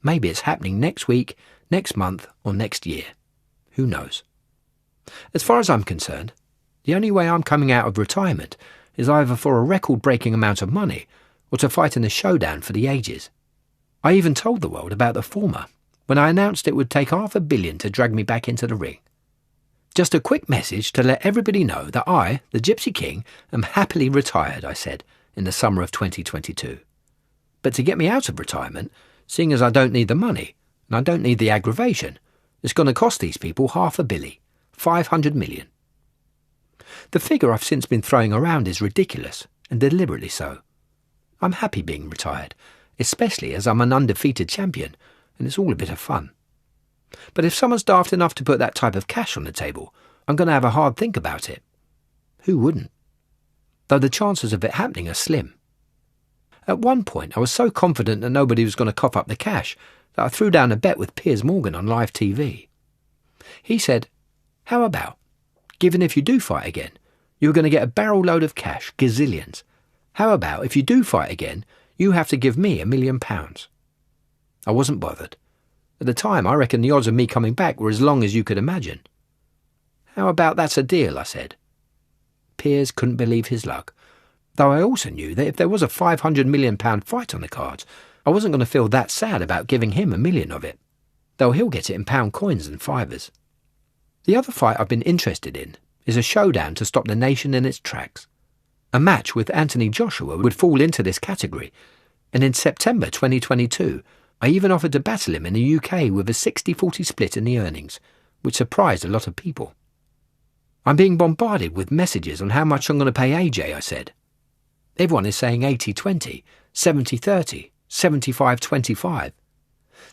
Maybe it's happening next week, next month, or next year. Who knows? As far as I'm concerned, the only way I'm coming out of retirement is either for a record-breaking amount of money or to fight in a showdown for the ages. I even told the world about the former when I announced it would take $500 million to drag me back into the ring. Just a quick message to let everybody know that I, the Gypsy King, am happily retired, I said, in the summer of 2022. But to get me out of retirement, seeing as I don't need the money, and I don't need the aggravation, it's going to cost these people $500 million, 500 million. The figure I've since been throwing around is ridiculous, and deliberately so. I'm happy being retired, especially as I'm an undefeated champion, and it's all a bit of fun. But if someone's daft enough to put that type of cash on the table, I'm going to have a hard think about it. Who wouldn't? Though the chances of it happening are slim. At one point, I was so confident that nobody was going to cough up the cash that I threw down a bet with Piers Morgan on live TV. He said, "How about, given if you do fight again, you're going to get a barrel load of cash, gazillions. How about if you do fight again, you have to give me £1 million?" I wasn't bothered. At the time, I reckon the odds of me coming back were as long as you could imagine. "How about that's a deal?" I said. Piers couldn't believe his luck, though I also knew that if there was a £500 million fight on the cards, I wasn't going to feel that sad about giving him £1 million of it, though he'll get it in pound coins and fivers. The other fight I've been interested in is a showdown to stop the nation in its tracks. A match with Anthony Joshua would fall into this category, and in September 2022, I even offered to battle him in the UK with a 60-40 split in the earnings, which surprised a lot of people. "I'm being bombarded with messages on how much I'm going to pay AJ," I said. Everyone is saying 80-20, 70-30, 75-25.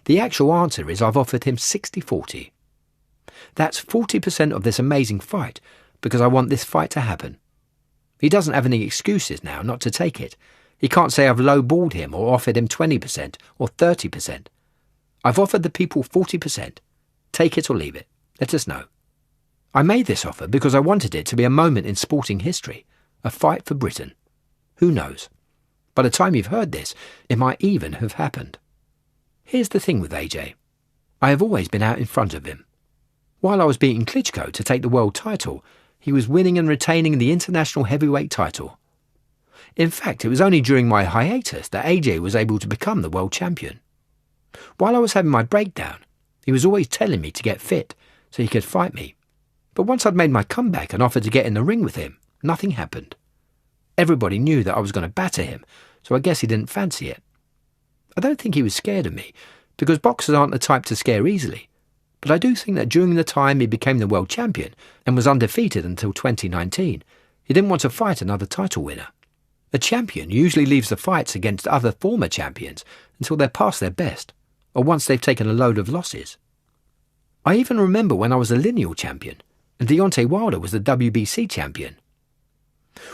The actual answer is I've offered him 60-40. That's 40% of this amazing fight, because I want this fight to happen. He doesn't have any excuses now not to take it. He can't say I've lowballed him or offered him 20% or 30%. I've offered the people 40%. Take it or leave it. Let us know. I made this offer because I wanted it to be a moment in sporting history, a fight for Britain. Who knows? By the time you've heard this, it might even have happened. Here's the thing with AJ. I have always been out in front of him. While I was beating Klitschko to take the world title, he was winning and retaining the international heavyweight title. In fact, it was only during my hiatus that AJ was able to become the world champion. While I was having my breakdown, he was always telling me to get fit so he could fight me. But once I'd made my comeback and offered to get in the ring with him, nothing happened. Everybody knew that I was going to batter him, so I guess he didn't fancy it. I don't think he was scared of me, because boxers aren't the type to scare easily. But I do think that during the time he became the world champion and was undefeated until 2019, he didn't want to fight another title winner. A champion usually leaves the fights against other former champions until they're past their best, or once they've taken a load of losses. I even remember when I was a lineal champion, and Deontay Wilder was the WBC champion.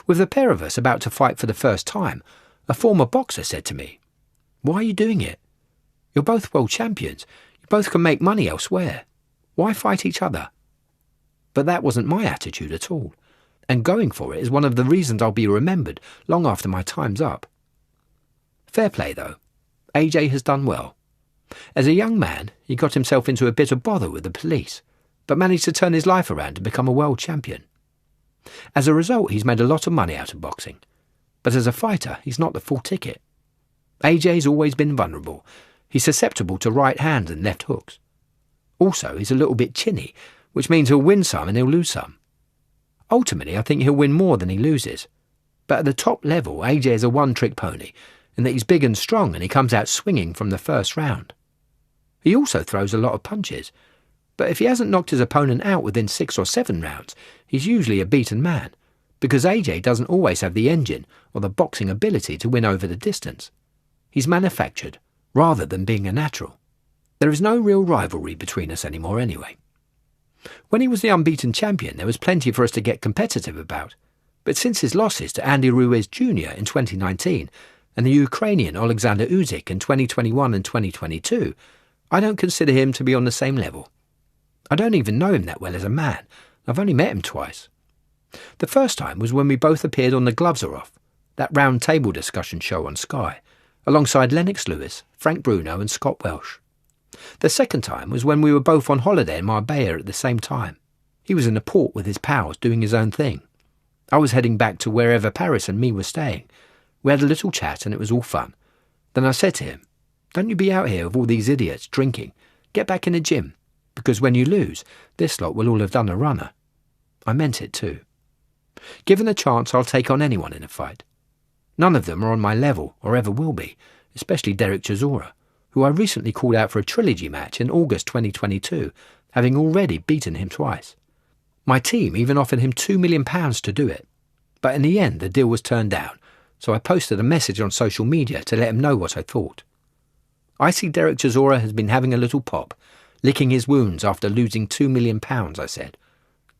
With the pair of us about to fight for the first time, a former boxer said to me, "Why are you doing it? You're both world champions. You both can make money elsewhere. Why fight each other?" But that wasn't my attitude at all, and going for it is one of the reasons I'll be remembered long after my time's up. Fair play, though. AJ has done well. As a young man, he got himself into a bit of bother with the police, but managed to turn his life around and become a world champion. As a result, he's made a lot of money out of boxing, but as a fighter, he's not the full ticket. AJ's always been vulnerable. He's susceptible to right hands and left hooks. Also, he's a little bit chinny, which means he'll win some and he'll lose some. Ultimately, I think he'll win more than he loses. But at the top level, AJ is a one-trick pony, in that he's big and strong and he comes out swinging from the first round. He also throws a lot of punches, but if he hasn't knocked his opponent out within 6 or 7 rounds, he's usually a beaten man, because AJ doesn't always have the engine or the boxing ability to win over the distance. He's manufactured, rather than being a natural. There is no real rivalry between us anymore anyway. When he was the unbeaten champion, there was plenty for us to get competitive about, but since his losses to Andy Ruiz Jr. in 2019 and the Ukrainian Alexander Usyk in 2021 and 2022, I don't consider him to be on the same level. I don't even know him that well as a man. I've only met him twice. The first time was when we both appeared on The Gloves Are Off, that round table discussion show on Sky, alongside Lennox Lewis, Frank Bruno and Scott Welsh. The second time was when we were both on holiday in Marbella at the same time. He was in the port with his pals doing his own thing. I was heading back to wherever Paris and me were staying. We had a little chat and it was all fun. Then I said to him, "Don't you be out here with all these idiots drinking. Get back in the gym, because when you lose, this lot will all have done a runner." I meant it too. Given a chance, I'll take on anyone in a fight. None of them are on my level or ever will be, especially Derek Chisora, who I recently called out for a trilogy match in August 2022, having already beaten him twice. My team even offered him £2 million to do it, but in the end the deal was turned down, so I posted a message on social media to let him know what I thought. I see Derek Chisora has been having a little pop, licking his wounds after losing £2 million, I said.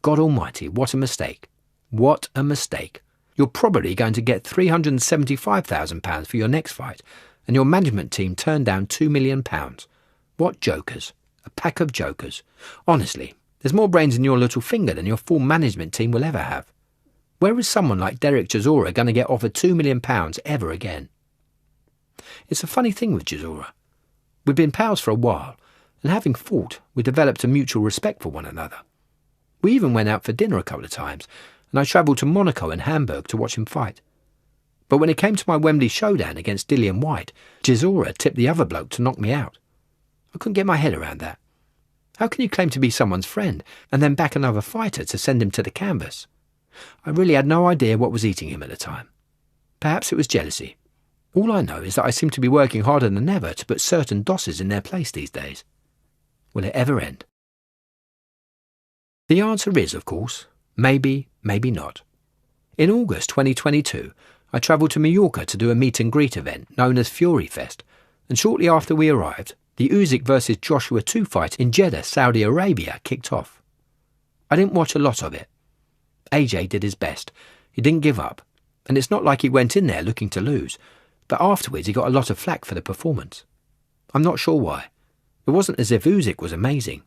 God almighty, what a mistake. What a mistake. You're probably going to get £375,000 for your next fight, and your management team turned down £2 million. What jokers. A pack of jokers. Honestly, there's more brains in your little finger than your full management team will ever have. Where is someone like Derek Chisora going to get offered £2 million ever again? It's a funny thing with Chisora. We've been pals for a while, and having fought, we developed a mutual respect for one another. We even went out for dinner a couple of times, and I travelled to Monaco and Hamburg to watch him fight. But when it came to my Wembley showdown against Dillian Whyte, Chisora tipped the other bloke to knock me out. I couldn't get my head around that. How can you claim to be someone's friend and then back another fighter to send him to the canvas? I really had no idea what was eating him at the time. Perhaps it was jealousy. All I know is that I seem to be working harder than ever to put certain dosses in their place these days. Will it ever end? The answer is, of course, maybe, maybe not. In August 2022, I travelled to Mallorca to do a meet and greet event known as Fury Fest, and shortly after we arrived, the Usyk vs Joshua 2 fight in Jeddah, Saudi Arabia kicked off. I didn't watch a lot of it. AJ did his best. He didn't give up, and it's not like he went in there looking to lose, but afterwards he got a lot of flack for the performance. I'm not sure why. It wasn't as if Usyk was amazing.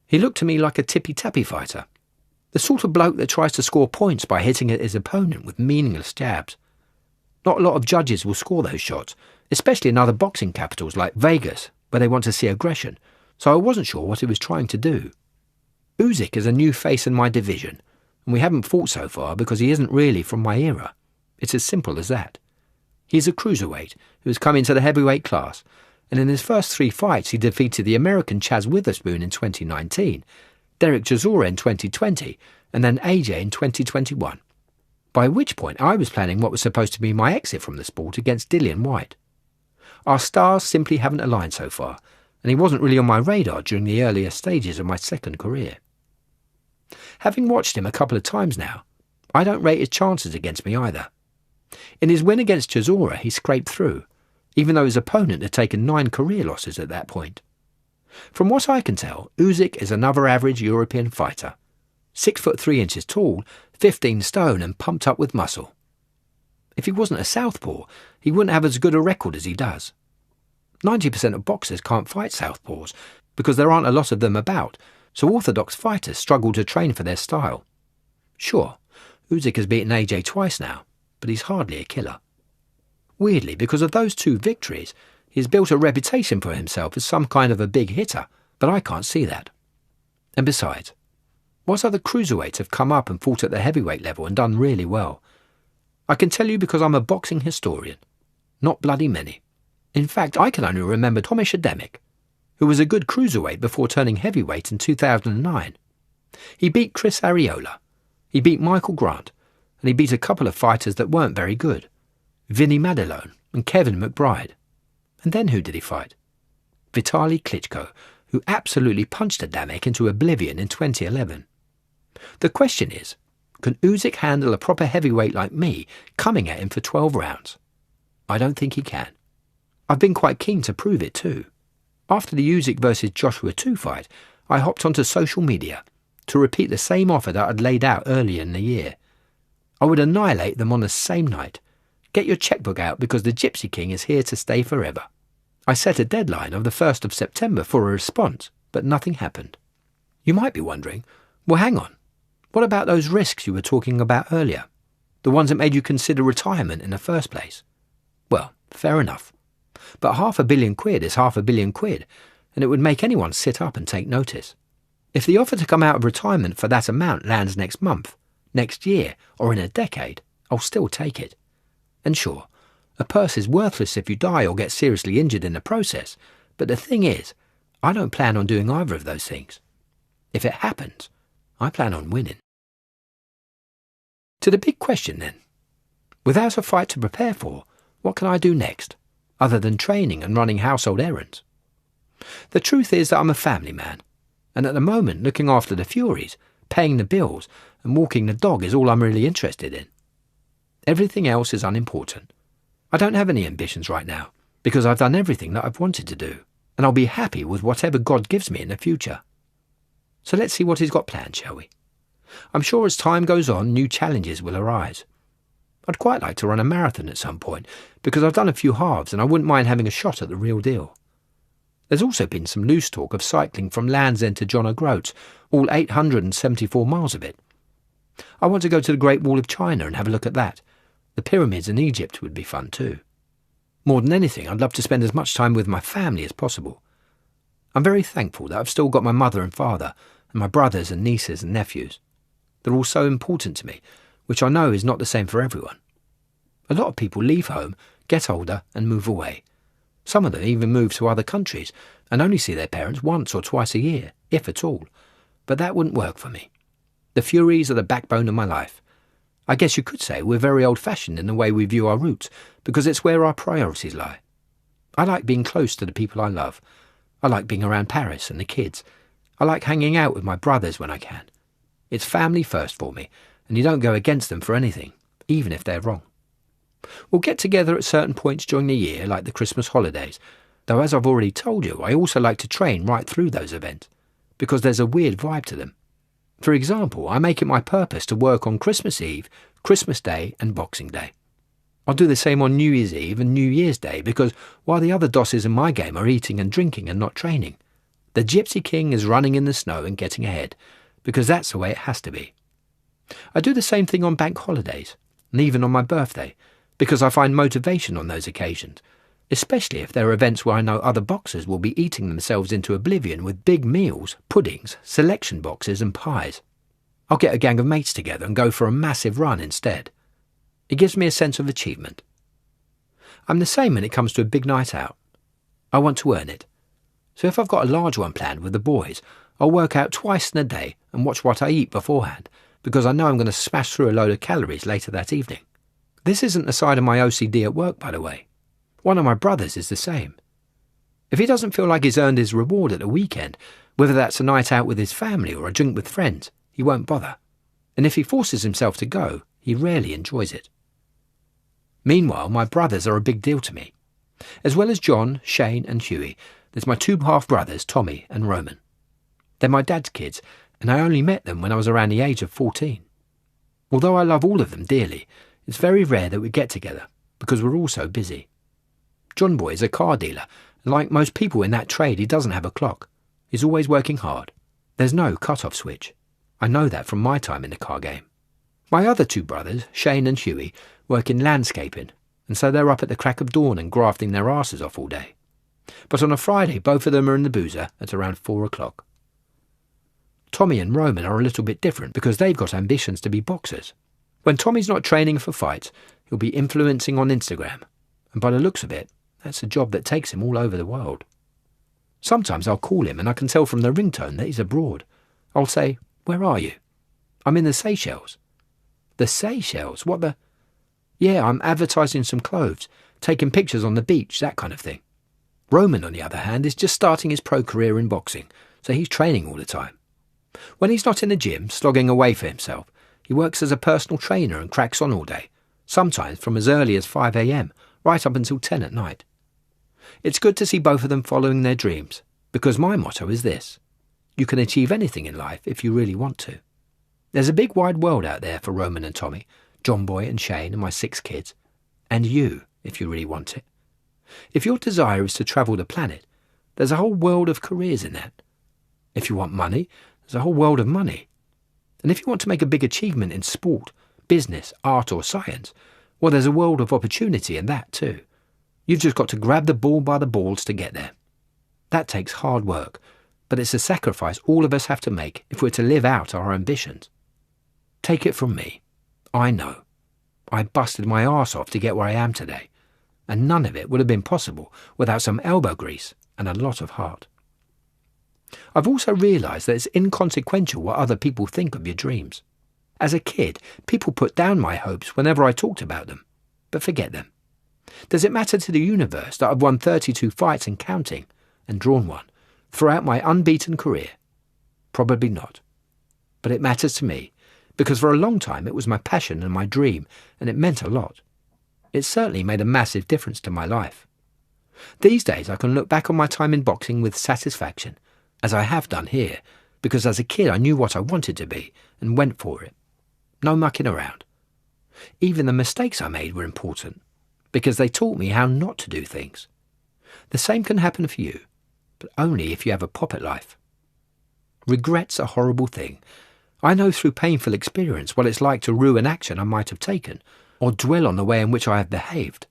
He looked to me like a tippy-tappy fighter. The sort of bloke that tries to score points by hitting at his opponent with meaningless jabs. Not a lot of judges will score those shots, especially in other boxing capitals like Vegas, where they want to see aggression, so I wasn't sure what he was trying to do. Usyk is a new face in my division, and we haven't fought so far because he isn't really from my era. It's as simple as that. He's a cruiserweight who has come into the heavyweight class, and in his first 3 fights he defeated the American Chaz Witherspoon in 2019, Derek Chisora in 2020, and then AJ in 2021. By which point I was planning what was supposed to be my exit from the sport against Dillian Whyte. Our stars simply haven't aligned so far, and he wasn't really on my radar during the earlier stages of my second career. Having watched him a couple of times now, I don't rate his chances against me either. In his win against Chisora, he scraped through, even though his opponent had taken 9 career losses at that point. From what I can tell, Usyk is another average European fighter. 6'3" tall, 15 stone and pumped up with muscle. If he wasn't a southpaw, he wouldn't have as good a record as he does. 90% of boxers can't fight southpaws because there aren't a lot of them about, so orthodox fighters struggle to train for their style. Sure, Usyk has beaten AJ twice now, but he's hardly a killer. Weirdly, because of those 2 victories, he's built a reputation for himself as some kind of a big hitter, but I can't see that. And besides, what other cruiserweights have come up and fought at the heavyweight level and done really well? I can tell you because I'm a boxing historian. Not bloody many. In fact, I can only remember Tomish Ademic, who was a good cruiserweight before turning heavyweight in 2009. He beat Chris Arreola, he beat Michael Grant, and he beat a couple of fighters that weren't very good, Vinny Madelone and Kevin McBride. And then who did he fight? Vitaly Klitschko, who absolutely punched Adamic into oblivion in 2011. The question is, can Usyk handle a proper heavyweight like me coming at him for 12 rounds? I don't think he can. I've been quite keen to prove it too. After the Usyk vs Joshua 2 fight, I hopped onto social media to repeat the same offer that I'd laid out earlier in the year. I would annihilate them on the same night. Get your checkbook out because the Gypsy King is here to stay forever. I set a deadline of the 1st of September for a response, but nothing happened. You might be wondering, well, hang on. What about those risks you were talking about earlier? The ones that made you consider retirement in the first place? Well, fair enough. But £500 million is £500 million, and it would make anyone sit up and take notice. If the offer to come out of retirement for that amount lands next month, next year, or in a decade, I'll still take it. And sure, a purse is worthless if you die or get seriously injured in the process, but the thing is, I don't plan on doing either of those things. If it happens, I plan on winning. To the big question then, Without a fight to prepare for, what can I do next, other than training and running household errands? The truth is that I'm a family man, and at the moment looking after the Furies, paying the bills, and walking the dog is all I'm really interested in. Everything else is unimportant. I don't have any ambitions right now, because I've done everything that I've wanted to do, and I'll be happy with whatever God gives me in the future. So let's see what He's got planned, shall we? I'm sure as time goes on, new challenges will arise. I'd quite like to run a marathon at some point, because I've done a few halves and I wouldn't mind having a shot at the real deal. There's also been some loose talk of cycling from Land's End to John O'Groats, all 874 miles of it. I want to go to the Great Wall of China and have a look at that. The pyramids in Egypt would be fun too. More than anything, I'd love to spend as much time with my family as possible. I'm very thankful that I've still got my mother and father, and my brothers and nieces and nephews. They're all so important to me, which I know is not the same for everyone. A lot of people leave home, get older and move away. Some of them even move to other countries and only see their parents once or twice a year, if at all. But that wouldn't work for me. The Furies are the backbone of my life. I guess you could say we're very old-fashioned in the way we view our roots, because it's where our priorities lie. I like being close to the people I love. I like being around Paris and the kids. I like hanging out with my brothers when I can. It's family first for me, and you don't go against them for anything, even if they're wrong. We'll get together at certain points during the year, like the Christmas holidays, though as I've already told you, I also like to train right through those events, because there's a weird vibe to them. For example, I make it my purpose to work on Christmas Eve, Christmas Day and Boxing Day. I'll do the same on New Year's Eve and New Year's Day, because while the other dosses in my game are eating and drinking and not training, the Gypsy King is running in the snow and getting ahead, because that's the way it has to be. I do the same thing on bank holidays, and even on my birthday, because I find motivation on those occasions, especially if there are events where I know other boxers will be eating themselves into oblivion with big meals, puddings, selection boxes and pies. I'll get a gang of mates together and go for a massive run instead. It gives me a sense of achievement. I'm the same when it comes to a big night out. I want to earn it. So if I've got a large one planned with the boys, I'll work out twice in a day and watch what I eat beforehand, because I know I'm going to smash through a load of calories later that evening. This isn't the side of my OCD at work, by the way. One of my brothers is the same. If he doesn't feel like he's earned his reward at the weekend, whether that's a night out with his family or a drink with friends, he won't bother. And if he forces himself to go, he rarely enjoys it. Meanwhile, my brothers are a big deal to me. As well as John, Shane and Huey, there's my two half-brothers, Tommy and Roman. They're my dad's kids, and I only met them when I was around the age of 14. Although I love all of them dearly, it's very rare that we get together, because we're all so busy. John Boy is a car dealer, and like most people in that trade, he doesn't have a clock. He's always working hard. There's no cut-off switch. I know that from my time in the car game. My other two brothers, Shane and Huey, work in landscaping, and so they're up at the crack of dawn and grafting their asses off all day. But on a Friday, both of them are in the boozer at around 4 o'clock. Tommy and Roman are a little bit different because they've got ambitions to be boxers. When Tommy's not training for fights, he'll be influencing on Instagram, and by the looks of it, that's a job that takes him all over the world. Sometimes I'll call him and I can tell from the ringtone that he's abroad. I'll say, "Where are you?" "I'm in the Seychelles." "The Seychelles? What the—" "Yeah, I'm advertising some clothes, taking pictures on the beach, that kind of thing." Roman, on the other hand, is just starting his pro career in boxing, so he's training all the time. When he's not in the gym, slogging away for himself, he works as a personal trainer and cracks on all day, sometimes from as early as 5 a.m, right up until 10 at night. It's good to see both of them following their dreams, because my motto is this: you can achieve anything in life if you really want to. There's a big wide world out there for Roman and Tommy, John Boy and Shane and my 6 kids, and you, if you really want it. If your desire is to travel the planet, there's a whole world of careers in that. If you want money, there's a whole world of money. And if you want to make a big achievement in sport, business, art or science, well, there's a world of opportunity in that too. You've just got to grab the ball by the balls to get there. That takes hard work, but it's a sacrifice all of us have to make if we're to live out our ambitions. Take it from me, I know. I busted my arse off to get where I am today, and none of it would have been possible without some elbow grease and a lot of heart. I've also realised that it's inconsequential what other people think of your dreams. As a kid, people put down my hopes whenever I talked about them. But forget them. Does it matter to the universe that I've won 32 fights and counting, and drawn one, throughout my unbeaten career? Probably not. But it matters to me, because for a long time it was my passion and my dream, and it meant a lot. It certainly made a massive difference to my life. These days I can look back on my time in boxing with satisfaction, as I have done here, because as a kid I knew what I wanted to be, and went for it. No mucking around. Even the mistakes I made were important, because they taught me how not to do things. The same can happen for you, but only if you have a pop at life. Regret's a horrible thing. I know through painful experience what it's like to rue an action I might have taken, or dwell on the way in which I have behaved.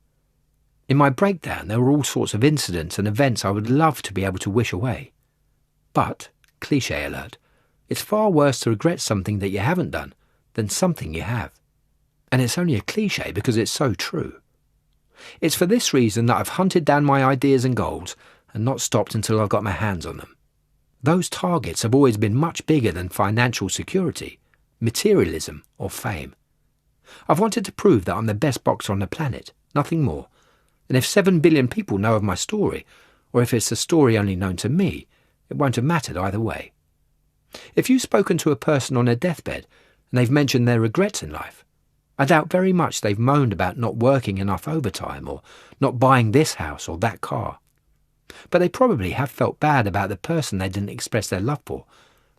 In my breakdown there were all sorts of incidents and events I would love to be able to wish away. But, cliché alert, it's far worse to regret something that you haven't done than something you have. And it's only a cliché because it's so true. It's for this reason that I've hunted down my ideas and goals and not stopped until I've got my hands on them. Those targets have always been much bigger than financial security, materialism or fame. I've wanted to prove that I'm the best boxer on the planet, nothing more. And if 7 billion people know of my story, or if it's a story only known to me, it won't have mattered either way. If you've spoken to a person on their deathbed and they've mentioned their regrets in life, I doubt very much they've moaned about not working enough overtime or not buying this house or that car. But they probably have felt bad about the person they didn't express their love for,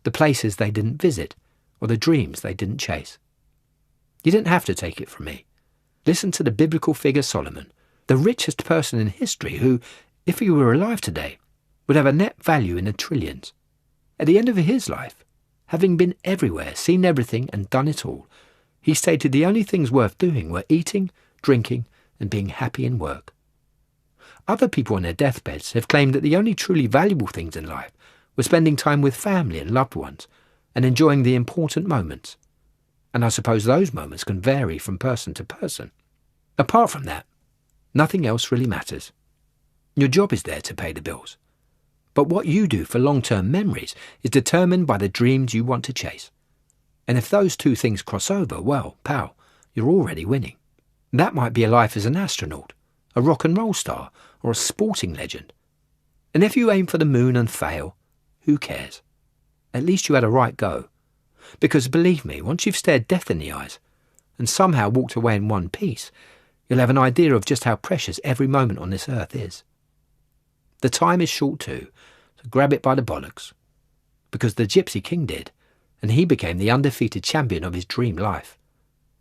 the places they didn't visit, or the dreams they didn't chase. You didn't have to take it from me. Listen to the biblical figure Solomon, the richest person in history who, if he were alive today, would have a net value in the trillions. At the end of his life, having been everywhere, seen everything and done it all, he stated the only things worth doing were eating, drinking and being happy in work. Other people on their deathbeds have claimed that the only truly valuable things in life were spending time with family and loved ones and enjoying the important moments. And I suppose those moments can vary from person to person. Apart from that, nothing else really matters. Your job is there to pay the bills. But what you do for long-term memories is determined by the dreams you want to chase. And if those two things cross over, well, pal, you're already winning. That might be a life as an astronaut, a rock and roll star, or a sporting legend. And if you aim for the moon and fail, who cares? At least you had a right go. Because believe me, once you've stared death in the eyes and somehow walked away in one piece, you'll have an idea of just how precious every moment on this earth is. The time is short too, so grab it by the bollocks. Because the Gypsy King did, and he became the undefeated champion of his dream life.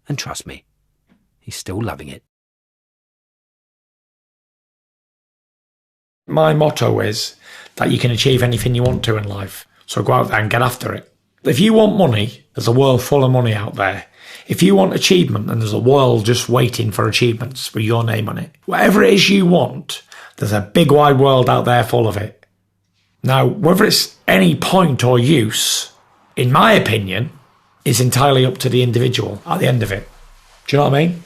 And trust me, he's still loving it. My motto is that you can achieve anything you want to in life, so go out there and get after it. If you want money, there's a world full of money out there. If you want achievement, then there's a world just waiting for achievements with your name on it. Whatever it is you want, there's a big wide world out there full of it. Now, whether it's any point or use, in my opinion, is entirely up to the individual at the end of it. Do you know what I mean?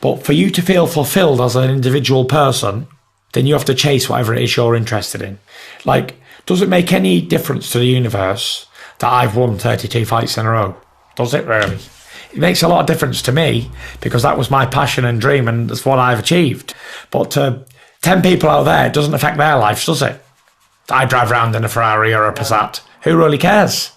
But for you to feel fulfilled as an individual person, then you have to chase whatever it is you're interested in. Like, does it make any difference to the universe that I've won 32 fights in a row? Does it really? It makes a lot of difference to me because that was my passion and dream and that's what I've achieved. But to 10 people out there, it doesn't affect their lives, does it? I drive around in a Ferrari or a Passat. Who really cares?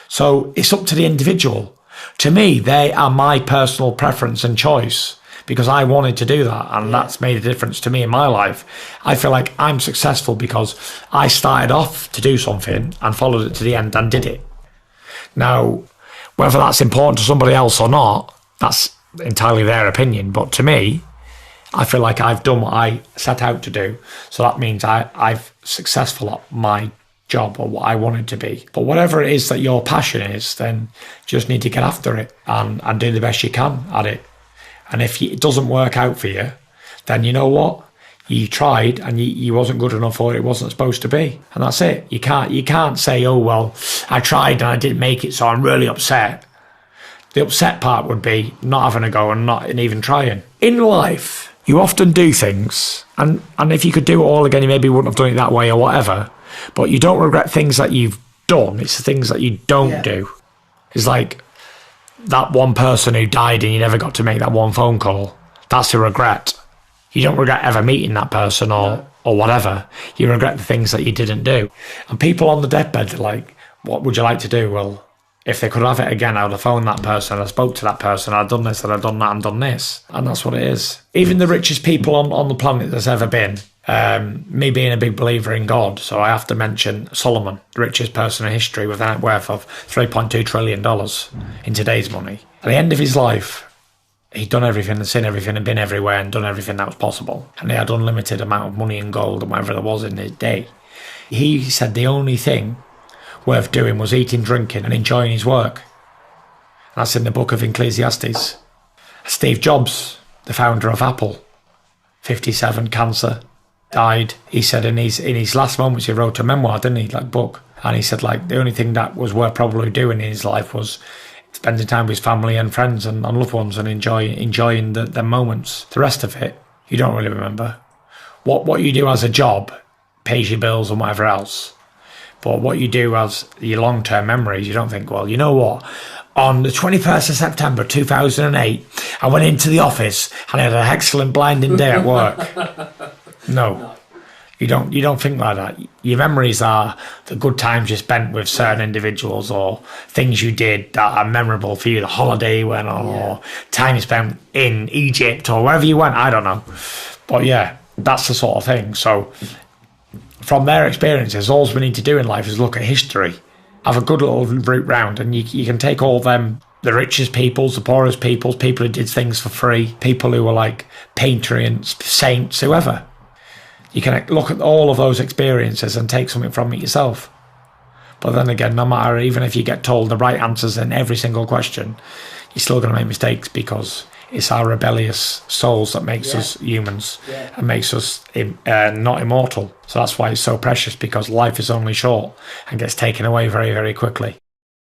So it's up to the individual. To me, they are my personal preference and choice because I wanted to do that and that's made a difference to me in my life. I feel like I'm successful because I started off to do something and followed it to the end and did it. Now, whether that's important to somebody else or not, that's entirely their opinion. But to me, I feel like I've done what I set out to do. So that means I've successful at my job or what I wanted to be. But whatever it is that your passion is, then you just need to get after it and do the best you can at it. And if it doesn't work out for you, then you know what? You tried and you wasn't good enough or it wasn't supposed to be. And that's it. You can't say, oh, well, I tried and I didn't make it, so I'm really upset. The upset part would be not having a go and not even trying. In life, you often do things, and if you could do it all again, you maybe wouldn't have done it that way or whatever. But you don't regret things that you've done. It's the things that you don't do. It's like that one person who died and you never got to make that one phone call. That's a regret. You don't regret ever meeting that person or whatever. You regret the things that you didn't do. And people on the deathbed are like, what would you like to do? Well, if they could have it again, I would have phoned that person, I spoke to that person, I'd done this, and I'd done that, and done this. And that's what it is. Even the richest people on the planet there's ever been, me being a big believer in God, so I have to mention Solomon, the richest person in history with a net worth of $3.2 trillion in today's money. At the end of his life, he'd done everything and seen everything and been everywhere and done everything that was possible. And he had unlimited amount of money and gold and whatever there was in his day. He said the only thing worth doing was eating, drinking and enjoying his work. That's in the book of Ecclesiastes. Steve Jobs, the founder of Apple, 57, cancer, died. He said in his last moments he wrote a memoir, didn't he, like book, and he said like the only thing that was worth probably doing in his life was spending time with his family and friends and loved ones and enjoying the moments. The rest of it you don't really remember. What you do as a job pays your bills and whatever else, but what you do as your long-term memories, you don't think, well, you know what, on the 21st of September 2008 I went into the office and I had an excellent blinding day at work. No. You don't think like that. Your memories are the good times you spent with certain individuals or things you did that are memorable for you, the holiday you went on or time you spent in Egypt or wherever you went, I don't know. But yeah, that's the sort of thing. So from their experiences, all we need to do in life is look at history, have a good little route round, and you can take all them, the richest peoples, the poorest peoples, people who did things for free, people who were like patriots, saints, whoever. You can look at all of those experiences and take something from it yourself. But then again, no matter, even if you get told the right answers in every single question, you're still going to make mistakes because it's our rebellious souls that makes us humans and makes us not immortal. So that's why it's so precious, because life is only short and gets taken away very, very quickly.